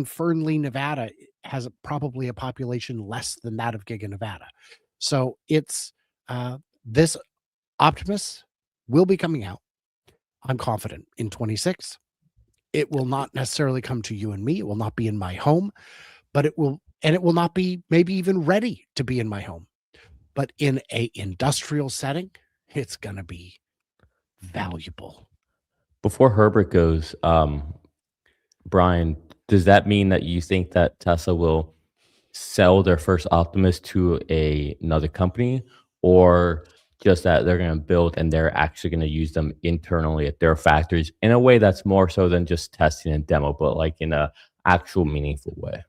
Fernley, Nevada has probably a population less than that of Giga Nevada. So it's this Optimus will be coming out. I'm confident in 26. It will not necessarily come to you and me. It will not be in my home, but it will not be maybe even ready to be in my home. But in a industrial setting, it's going to be valuable. Before Herbert goes, Brian, does that mean that you think that Tesla will sell their first Optimus to another company, or just that they're going to build and they're actually going to use them internally at their factories in a way that's more so than just testing and demo, but like in a actual meaningful way?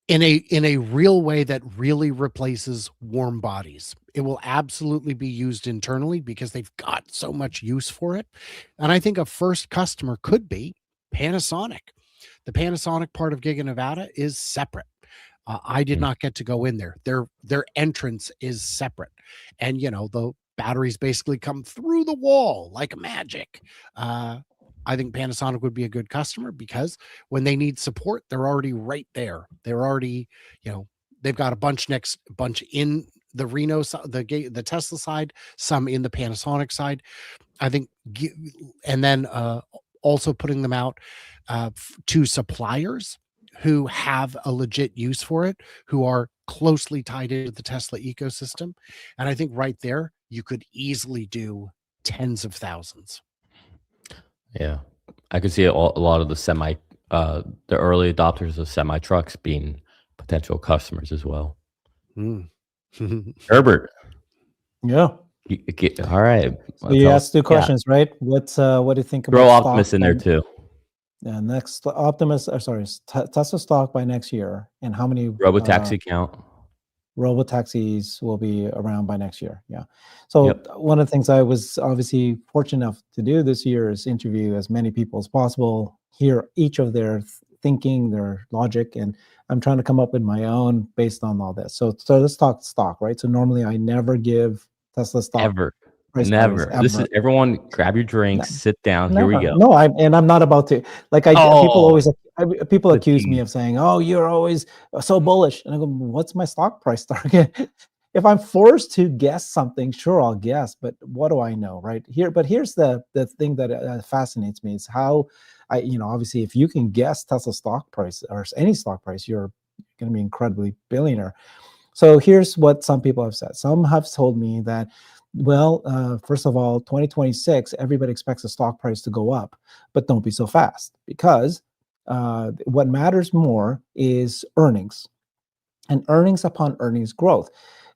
In a real way that really replaces warm bodies. It will absolutely be used internally because they've got so much use for it. And I think a first customer could be Panasonic. The Panasonic part of Giga Nevada is separate. I did not get to go in there. Their entrance is separate. And, the batteries basically come through the wall like magic. I think Panasonic would be a good customer because when they need support, they're already right there. They're already, they've got a bunch in the Reno, the Tesla side, some in the Panasonic side. I think, and then also putting them out to suppliers who have a legit use for it, who are closely tied into the Tesla ecosystem. And I think right there, you could easily do tens of thousands. Yeah, I could see a lot of the early adopters of semi trucks being potential customers as well. Mm. Herbert, Yeah. all right. So you Tell us, asked two yeah, questions, right? What do you think throw about stock Optimus in by there too. next Optimus? Or sorry, Tesla stock by next year, and how many Robotaxi count. robo-taxis will be around by next year? Yeah. So Yep. one of the things I was obviously fortunate enough to do this year is interview as many people as possible, hear each of their thinking, their logic, and I'm trying to come up with my own based on all this. So let's talk stock, right? So normally I never give Tesla stock Ever. price targets Never. This is ever. everyone grab your drinks, sit down. Here we Never. go. No, I'm not about to. Like people Oh, always people the accuse me tease. of saying, "Oh, you're always so bullish," and I go, "What's my stock price target?" If I'm forced to guess something, sure, I'll guess, but what do I know, right? But here's the thing that fascinates me is how obviously, if you can guess Tesla stock price or any stock price, you're going to be incredibly billionaire. So here's what some people have said. Some have told me that, well, first of all, 2026, everybody expects the stock price to go up, but don't be so fast, because what matters more is earnings, and earnings upon earnings growth.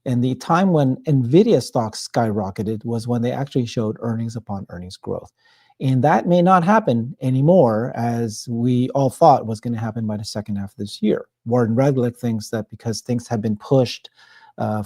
And the time when NVIDIA stocks skyrocketed was when they actually showed earnings upon earnings growth. And that may not happen anymore as we all thought was going to happen by the second half of this year. Warren Redlick thinks that because things have been pushed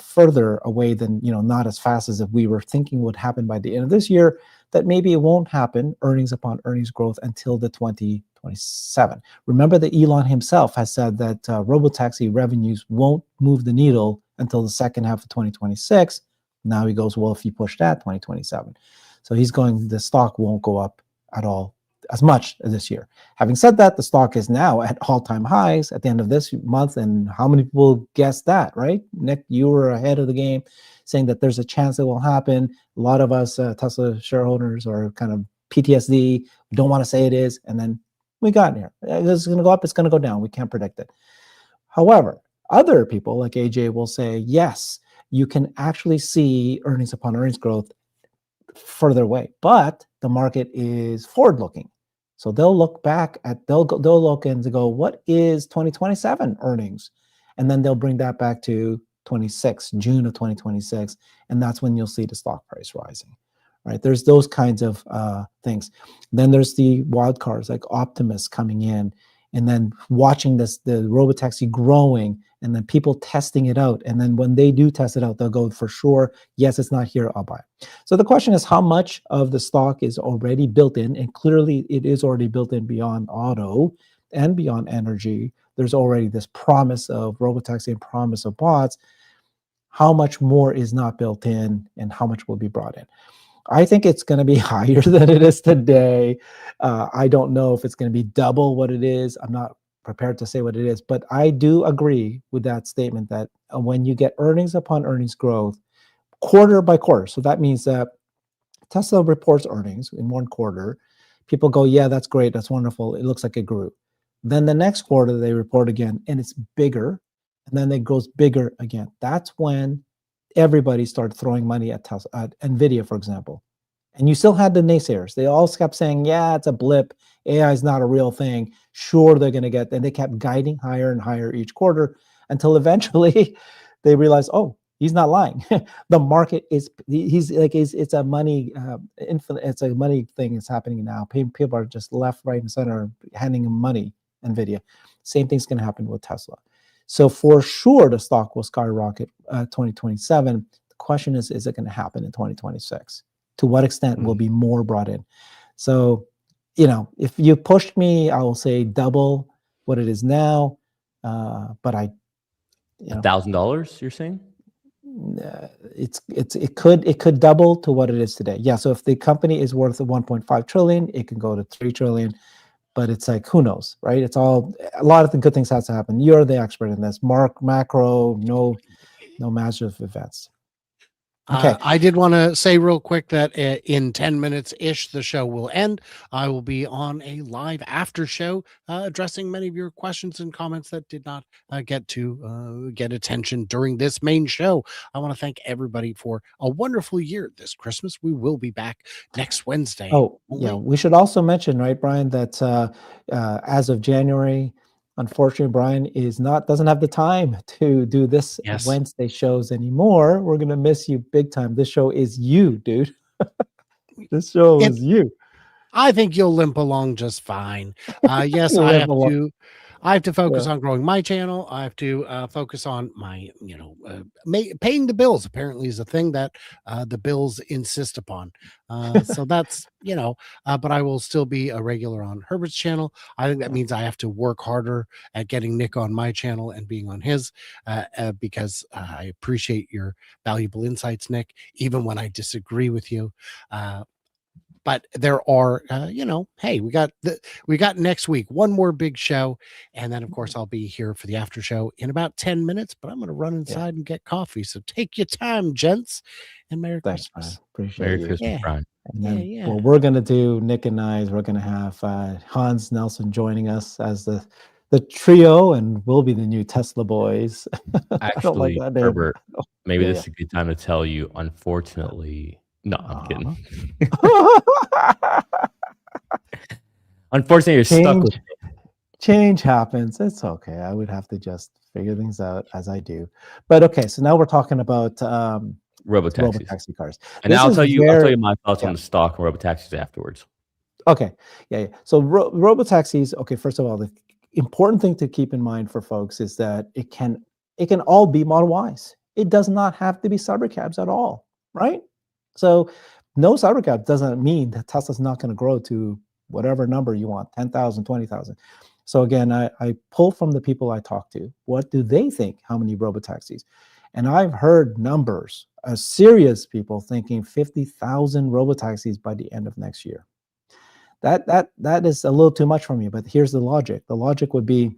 further away than, not as fast as if we were thinking would happen by the end of this year, that maybe it won't happen, earnings upon earnings growth, until the 2027. Remember that Elon himself has said that Robotaxi revenues won't move the needle until the second half of 2026. Now he goes, well, if you push that, 2027. So he's going, the stock won't go up at all as much as this year. Having said that, the stock is now at all-time highs at the end of this month. And how many people guessed that, right? Nick, you were ahead of the game saying that there's a chance it will happen. A lot of us Tesla shareholders are kind of PTSD. We don't want to say it is. And then we got here. It's going to go up. It's going to go down. We can't predict it. However, other people like AJ will say, yes, you can actually see earnings upon earnings growth further away, but the market is forward looking. So they'll look back at, they'll look and go, what is 2027 earnings? And then they'll bring that back to June of 2026. And that's when you'll see the stock price rising, right? There's those kinds of things. Then there's the wild cards like Optimus coming in, and then watching the Robotaxi growing, and then people testing it out. And then when they do test it out, they'll go, for sure, yes, it's not here, I'll buy it. So the question is, how much of the stock is already built in? And clearly it is already built in beyond auto and beyond energy. There's already this promise of Robotaxi and promise of bots. How much more is not built in, and how much will be brought in? I think it's going to be higher than it is today. I don't know if it's going to be double what it is. I'm not prepared to say what it is, but I do agree with that statement that when you get earnings upon earnings growth quarter by quarter, so that means that Tesla reports earnings in one quarter, people go, yeah, that's great, that's wonderful, it looks like it grew. Then the next quarter they report again and it's bigger, and then it grows bigger again. That's when everybody started throwing money at Tesla, at NVIDIA, for example. And you still had the naysayers. They all kept saying, yeah, it's a blip. AI is not a real thing. Sure, they're going to get, and they kept guiding higher and higher each quarter until eventually they realized, oh, he's not lying. The market is, it's a money, it's a money thing that's happening now. People are just left, right, and center handing him money, NVIDIA. Same thing's going to happen with Tesla. So for sure, the stock will skyrocket 2027. The question is it going to happen in 2026? To what extent will be more brought in? So, if you pushed me, I will say double what it is now. But $1,000, you're saying? It could double to what it is today. Yeah. So if the company is worth 1.5 trillion, it can go to 3 trillion. But it's like, who knows, right? It's all, a lot of the good things have to happen. You're the expert in this. Macro, no massive events. Okay. I did want to say real quick that in 10 minutes ish, the show will end. I will be on a live after show addressing many of your questions and comments that did not get attention during this main show. I want to thank everybody for a wonderful year this Christmas. We will be back next Wednesday. Oh, yeah. We should also mention, right, Brian, that as of January, unfortunately, Brian doesn't have the time to do this Yes. Wednesday shows anymore. We're gonna miss you big time. This show is you, dude. This show is you. I think you'll limp along just fine. Yes, You'll I limp have along. to. I have to focus Yeah. on growing my channel. I have to focus on my, paying the bills. Apparently, is a thing that the bills insist upon. So that's but I will still be a regular on Herbert's channel. I think that means I have to work harder at getting Nick on my channel and being on his, because I appreciate your valuable insights, Nick, even when I disagree with you. But there are, hey, we got next week, one more big show. And then, of course, I'll be here for the after show in about 10 minutes, but I'm going to run inside and get coffee. So take your time, gents, and Merry Thanks, Christmas. Brian. Appreciate Merry you. Christmas, Yeah. Brian. And then Yeah. what we're gonna do, Nick and I, is we're gonna have Hans Nelson joining us as the trio, and we'll be the new Tesla boys. I don't like Actually, that name. Herbert, maybe Yeah, this is a good time to tell you, unfortunately, no, I'm kidding. Unfortunately, you're stuck with Change happens. It's okay. I would have to just figure things out as I do. But okay, so now we're talking about Robotaxis. Robotaxi cars. And This I'll is tell you my thoughts yeah. on the stock and Robotaxis afterwards. Okay. Yeah. So robotaxis, okay, first of all, the important thing to keep in mind for folks is that it can all be Model Ys. It does not have to be cybercabs at all, right? So no cybercab doesn't mean that Tesla's not going to grow to whatever number you want, 10,000, 20,000. So again, I pull from the people I talk to. What do they think? How many robotaxis? And I've heard numbers, serious people thinking 50,000 robotaxis by the end of next year. That is a little too much for me, but here's the logic. The logic would be,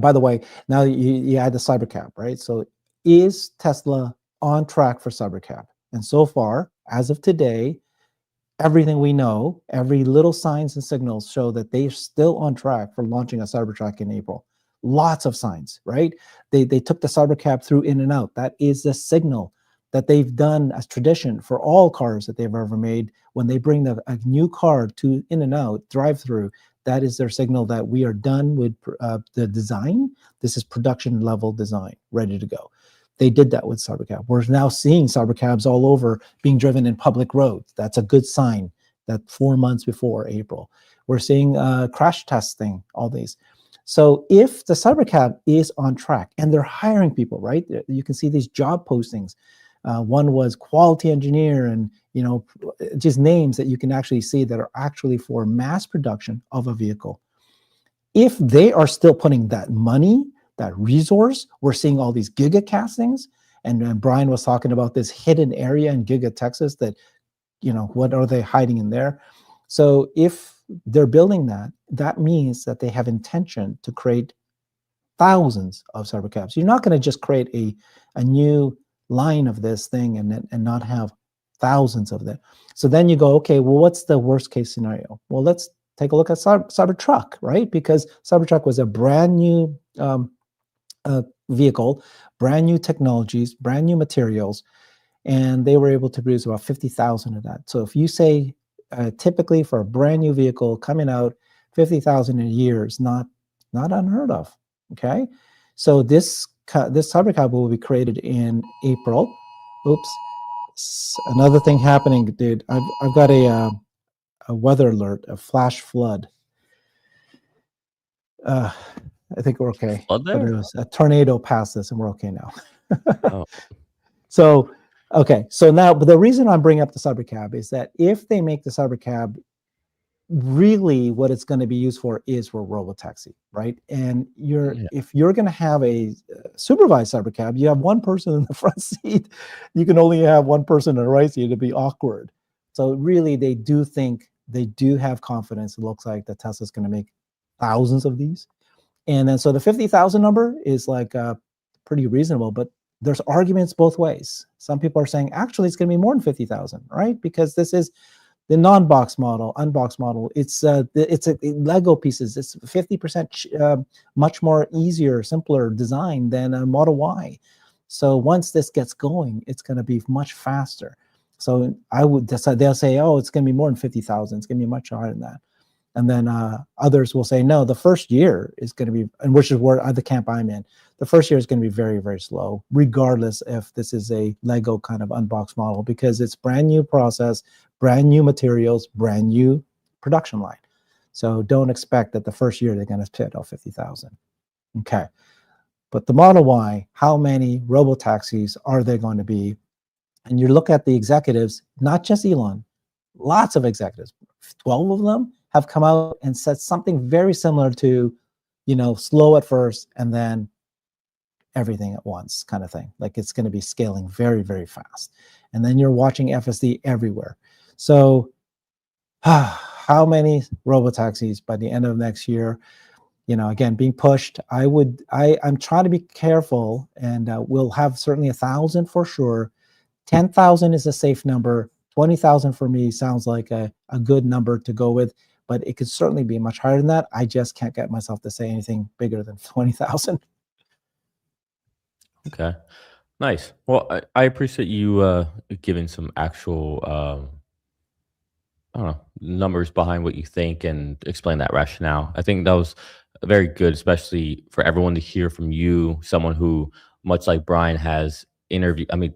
by the way, now you add the cybercab, right? So is Tesla on track for cybercab? And so far, as of today, everything we know, every little signs and signals show that they're still on track for launching a Cybertruck in April. Lots of signs, right? They took the Cybercab through in and out. That is the signal that they've done as tradition for all cars that they've ever made. When they bring a new car to in and out drive-through, that is their signal that we are done with the design. This is production level design, ready to go. They did that with Cybercab. We're now seeing Cybercabs all over being driven in public roads. That's a good sign that 4 months before April. We're seeing crash testing, all these. So if the Cybercab is on track and they're hiring people, right? You can see these job postings. One was quality engineer, and just names that you can actually see that are actually for mass production of a vehicle. If they are still putting that money, that resource, we're seeing all these giga castings, and Brian was talking about this hidden area in Giga Texas that, what are they hiding in there? So if they're building that, that means that they have intention to create thousands of Cybercabs. You're not going to just create a new line of this thing and not have thousands of them. So then you go, okay, well, what's the worst case scenario? Well, let's take a look at Cybertruck, right? Because Cybertruck was a brand new vehicle, brand new technologies, brand new materials, and they were able to produce about 50,000 of that. So if you say typically for a brand new vehicle coming out, 50,000 a year is not unheard of. Okay, so this Cybercab will be created in April. Oops, another thing happening, dude. I've got a weather alert, a flash flood. I think we're okay. Flood there? But it was a tornado passed us, and we're okay now. Oh. So, okay. So now, but the reason I'm bringing up the Cybercab is that if they make the Cybercab, really what it's going to be used for is for Robotaxi, right? And if you're going to have a supervised Cybercab, you have one person in the front seat. You can only have one person in the right seat. It'd be awkward. So really, they do have confidence. It looks like that Tesla's going to make thousands of these. And then so the 50,000 number is like pretty reasonable, but there's arguments both ways. Some people are saying actually it's going to be more than 50,000, right? Because this is the non-box model, unboxed model. It's Lego pieces. It's 50% much more easier, simpler design than a Model Y. So once this gets going, it's going to be much faster. So I would decide, they'll say, oh, it's going to be more than 50,000. It's going to be much higher than that. And then others will say, no, the first year is going to be, and which is where the camp I'm in, the first year is going to be very, very slow, regardless if this is a Lego kind of unboxed model, because it's brand new process, brand new materials, brand new production line. So don't expect that the first year they're going to hit 50,000. Okay. But the Model Y, how many robotaxis are there going to be? And you look at the executives, not just Elon, lots of executives, 12 of them have come out and said something very similar to, slow at first and then everything at once kind of thing. Like it's going to be scaling very, very fast. And then you're watching FSD everywhere. So how many robotaxis by the end of next year? Again, being pushed, I'm trying to be careful, and we'll have certainly 1,000 for sure. 10,000 is a safe number. 20,000 for me sounds like a good number to go with, but it could certainly be much higher than that. I just can't get myself to say anything bigger than 20,000. Okay, nice. Well, I appreciate you giving some actual I don't know, numbers behind what you think and explain that rationale. I think that was very good, especially for everyone to hear from you, someone who, much like Brian, has interviewed. I mean,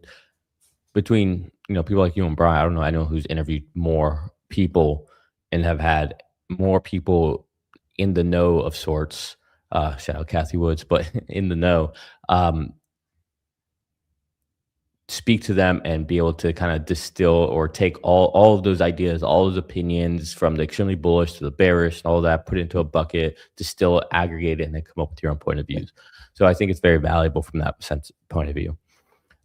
between people like you and Brian, I don't know anyone who's interviewed more people and have had more people in the know of sorts. Shout out Kathy Woods, but in the know. Speak to them and be able to kind of distill or take all of those ideas, all those opinions from the extremely bullish to the bearish and all that, put it into a bucket, distill it, aggregate it, and then come up with your own point of views. So I think it's very valuable from that point of view.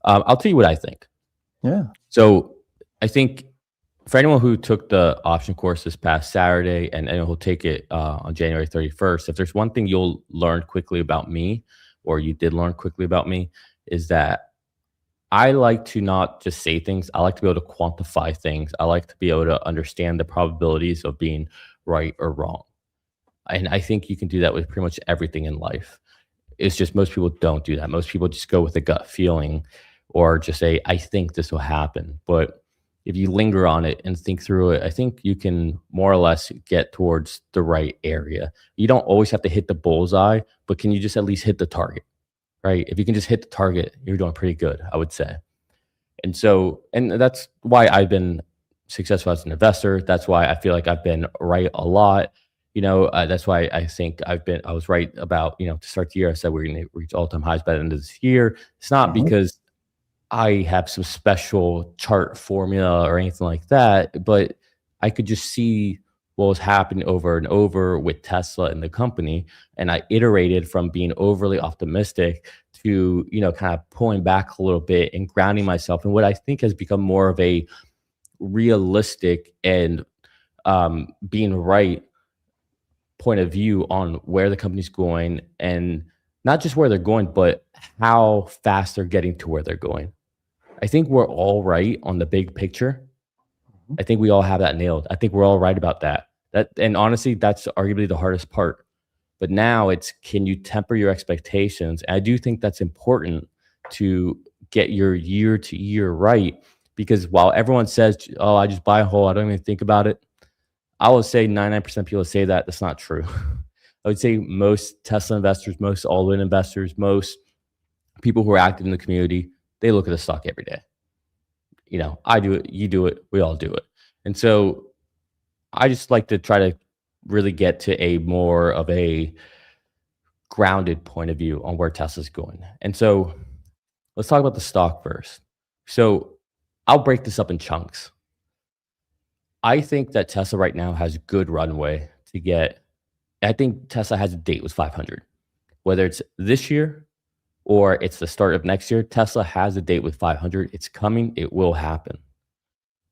I'll tell you what I think. Yeah. So I think for anyone who took the option course this past Saturday and anyone who'll take it on January 31st, if there's one thing you'll learn quickly about me, or you did learn quickly about me, is that I like to not just say things. I like to be able to quantify things. I like to be able to understand the probabilities of being right or wrong. And I think you can do that with pretty much everything in life. It's just most people don't do that. Most people just go with a gut feeling or just say, I think this will happen. But if you linger on it and think through it, I think you can more or less get towards the right area. You don't always have to hit the bullseye, but can you just at least hit the target? Right? If you can just hit the target, you're doing pretty good, I would say. And that's why I've been successful as an investor. That's why I feel like I've been right a lot. That's why I think I was right about, to start the year, I said we're going to reach all-time highs by the end of this year. It's not because I have some special chart formula or anything like that, but I could just see what was happening over and over with Tesla and the company. And I iterated from being overly optimistic to, kind of pulling back a little bit and grounding myself in what I think has become more of a realistic and being right point of view on where the company's going, and not just where they're going, but how fast they're getting to where they're going. I think we're all right on the big picture. I think we all have that nailed. I think we're all right about that. And honestly, that's arguably the hardest part. But now it's, can you temper your expectations? And I do think that's important to get your year to year right, because while everyone says, oh, I just buy a whole, I don't even think about it, I would say 99% of people say that. That's not true. I would say most Tesla investors, most all-in investors, most people who are active in the community, they look at the stock every day. I do it, you do it, we all do it. And so I just like to try to really get to a more of a grounded point of view on where Tesla's going. And so let's talk about the stock first. So I'll break this up in chunks. I think that Tesla right now has good runway to get. I think Tesla has a date with 500, whether it's this year or it's the start of next year. Tesla has a date with 500. It's coming. It will happen.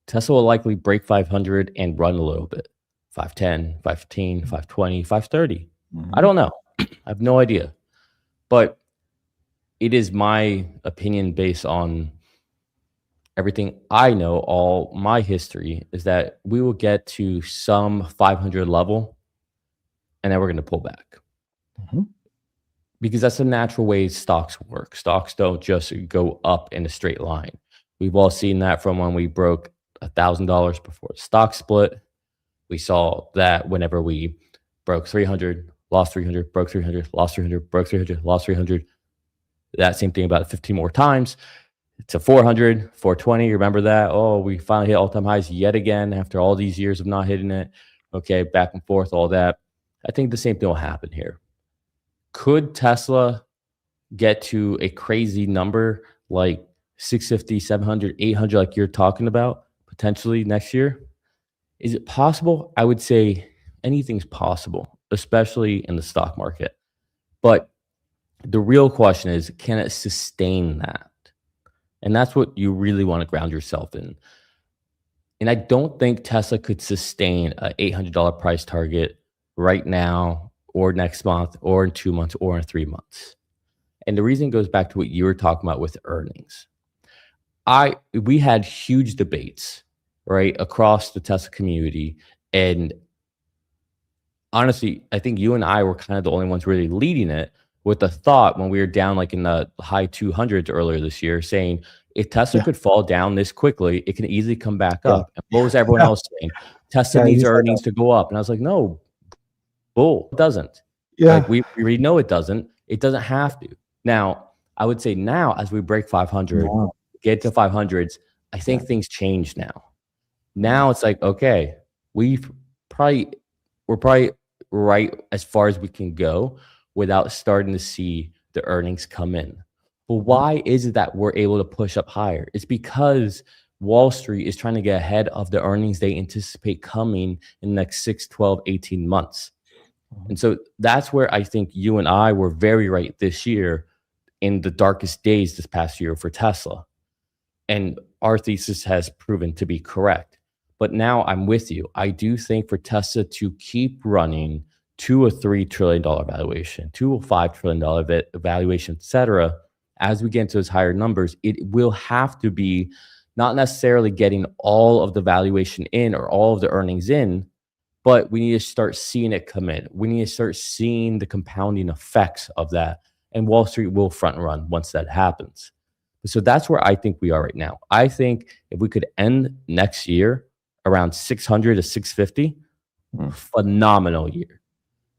Tesla will likely break 500 and run a little bit. 510, 515, 520, 530. I don't know. I have no idea. But it is my opinion based on everything I know, all my history, is that we will get to some 500 level and then we're going to pull back Mhm. because that's the natural way stocks work. Stocks don't just go up in a straight line. We've all seen that from when we broke $1,000 before the stock split. We saw that whenever we broke 300, lost 300, broke 300, lost 300, broke 300, lost 300. That same thing about 15 more times to 400, 420. Remember that? Oh, we finally hit all-time highs yet again after all these years of not hitting it. Okay, back and forth, all that. I think the same thing will happen here. Could Tesla get to a crazy number like 650, 700, 800 like you're talking about potentially next year? Is it possible? I would say anything's possible, especially in the stock market. But the real question is, can it sustain that? And that's what you really want to ground yourself in. And I don't think Tesla could sustain an $800 price target right now or next month or in 2 months or in 3 months. And the reason goes back to what you were talking about with earnings. We had huge debates, right, across the Tesla community. And honestly, I think you and I were kind of the only ones really leading it with the thought when we were down like in the high 200s earlier this year, saying if Tesla could fall down this quickly, it can easily come back up. And what was everyone else saying? Tesla needs earnings to go up. And I was like, no, bull, it doesn't. Like we already know it doesn't. It doesn't have to. Now, I would say now as we break 500, get to 500s, I think things change now. Now it's like, okay, we're probably right as far as we can go without starting to see the earnings come in. But why is it that we're able to push up higher? It's because Wall Street is trying to get ahead of the earnings they anticipate coming in the next 6, 12, 18 months. And so that's where I think you and I were very right this year in the darkest days this past year for Tesla. And our thesis has proven to be correct. But now I'm with you. I do think for Tesla to keep running to a $3 trillion valuation, to a $5 trillion valuation, et cetera, as we get into those higher numbers, it will have to be not necessarily getting all of the valuation in or all of the earnings in, but we need to start seeing it come in. We need to start seeing the compounding effects of that. And Wall Street will front run once that happens. So that's where I think we are right now. I think if we could end next year around 600 to 650, phenomenal year.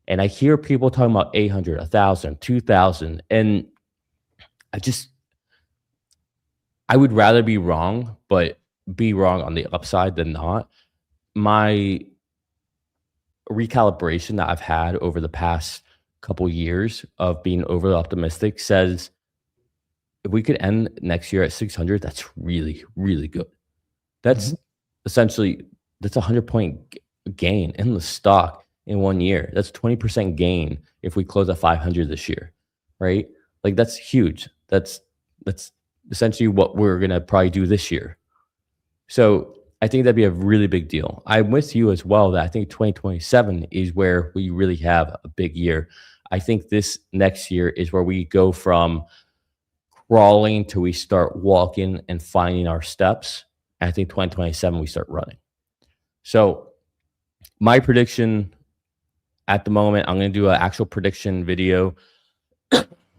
And I hear people talking about 800, 1,000, 2,000. And I would rather be wrong, but be wrong on the upside than not. My recalibration that I've had over the past couple years of being overly optimistic says if we could end next year at 600, that's really, really good. That's essentially, that's a 100-point gain in the stock in 1 year. That's 20% gain if we close at 500 this year, right? Like that's huge. That's essentially what we're going to probably do this year. So I think that'd be a really big deal. I'm with you as well that I think 2027 is where we really have a big year. I think this next year is where we go from crawling till we start walking and finding our steps. And I think 2027 we start running. So my prediction at the moment, I'm going to do an actual prediction video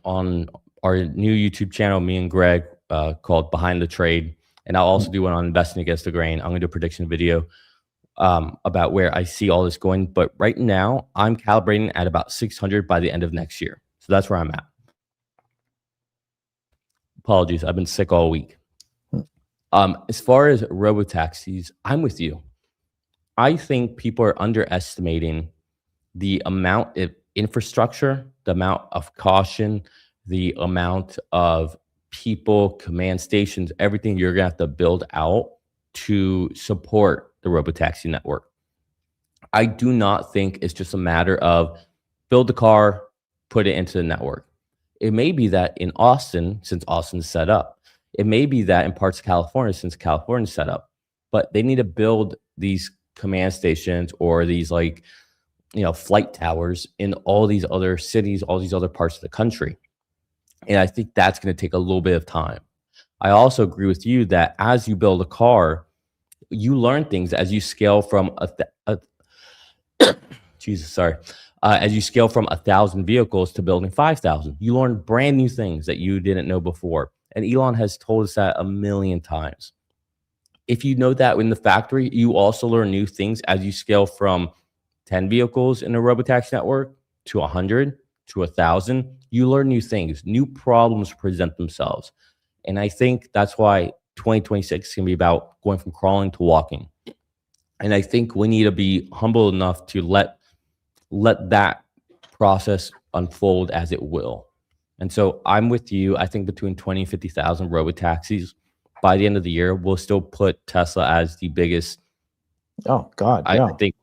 on our new YouTube channel, me and Greg, called Behind the Trade. And I'll also do one on investing against the grain. I'm going to do a prediction video about where I see all this going. But right now, I'm calibrating at about 600 by the end of next year. So that's where I'm at. Apologies, I've been sick all week. As far as robotaxis, I'm with you. I think people are underestimating the amount of infrastructure, the amount of caution, the amount of people, command stations, everything you're going to have to build out to support the robotaxi network. I do not think it's just a matter of build the car, put it into the network. It may be that in Austin, since Austin's set up. It may be that in parts of California, since California's set up. But they need to build these command stations or these flight towers in all these other cities, all these other parts of the country. And I think that's going to take a little bit of time. I also agree with you that as you build a car, you learn things as you scale from Jesus, sorry. As you scale from 1,000 vehicles to building 5,000, you learn brand new things that you didn't know before. And Elon has told us that a million times. If you know that in the factory, you also learn new things as you scale from 10 vehicles in a Robotaxi network to 100 to 1,000. You learn new things, new problems present themselves. And I think that's why 2026 is going to be about going from crawling to walking. And I think we need to be humble enough to let that process unfold as it will. And so I'm with you. I think between 20 and 50,000 robotaxis by the end of the year, we'll still put Tesla as the biggest. Oh God, I think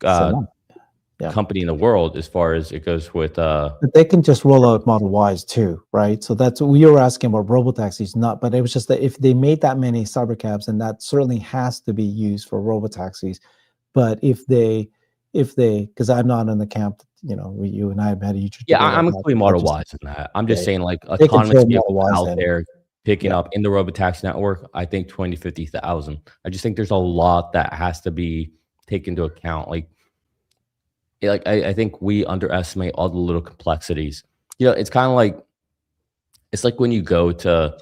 yeah. company in the world as far as it goes with. But they can just roll out Model Ys too, right? So that's what we were asking about robotaxis, not. But it was just that if they made that many cybercabs, and that certainly has to be used for robotaxis. But if they, because I'm not in the camp, you know, you and I have had a huge. Yeah, I'm including Model Ys in that. I'm just saying, like, they can autonomous throw vehicles Model Ys out in. there picking up in the Robotaxi network. I think 20 to 50,000. I just think there's a lot that has to be taken into account. Like I think we underestimate all the little complexities. You know, it's kind of like, it's like when you go to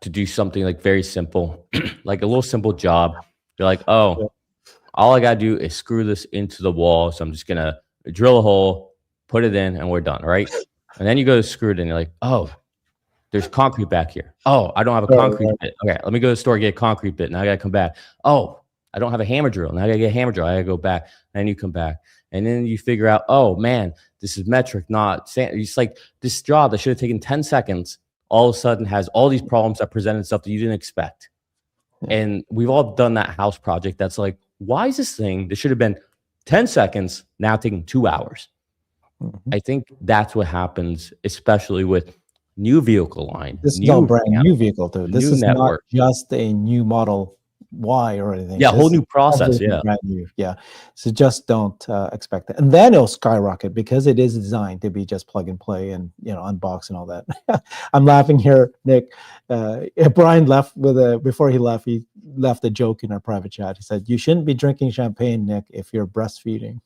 do something like very simple, like a little simple job. You're like, oh, all I gotta do is screw this into the wall. So I'm just gonna drill a hole, put it in, and we're done, right? And then you go to screw it in. You're like, oh, there's concrete back here. Oh, I don't have a concrete bit. Okay, let me go to the store, get a concrete bit. Now I gotta come back. Oh, I don't have a hammer drill. Now I gotta get a hammer drill. I gotta go back. And then you come back. And then you figure out, oh man, this is metric, not sand. It's like this job that should have taken 10 seconds all of a sudden has all these problems that present itself that you didn't expect. And we've all done that house project that's like, why is this thing that should have been 10 seconds now taking 2 hours? I think that's what happens, especially with new vehicle line. This is all brand new vehicle, dude. This is network. not just a new Model Y or anything. Yeah, this whole new process. Yeah, brand new. Yeah, so just don't expect it, and then it'll skyrocket because it is designed to be just plug and play and, you know, unbox and all that. I'm laughing here, Nick. Brian left before he left a joke in our private chat. He said, "You shouldn't be drinking champagne, Nick, if you're breastfeeding."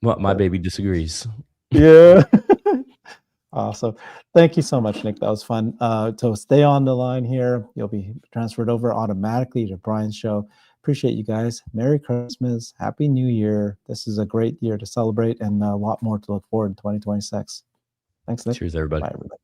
Well, my baby disagrees. Yeah. Awesome. Thank you so much, Nick. That was fun. So stay on the line here. You'll be transferred over automatically to Brian's show. Appreciate you guys. Merry Christmas. Happy New Year. This is a great year to celebrate and a lot more to look forward in 2026. Thanks, Nick. Cheers, everybody. Bye, everybody.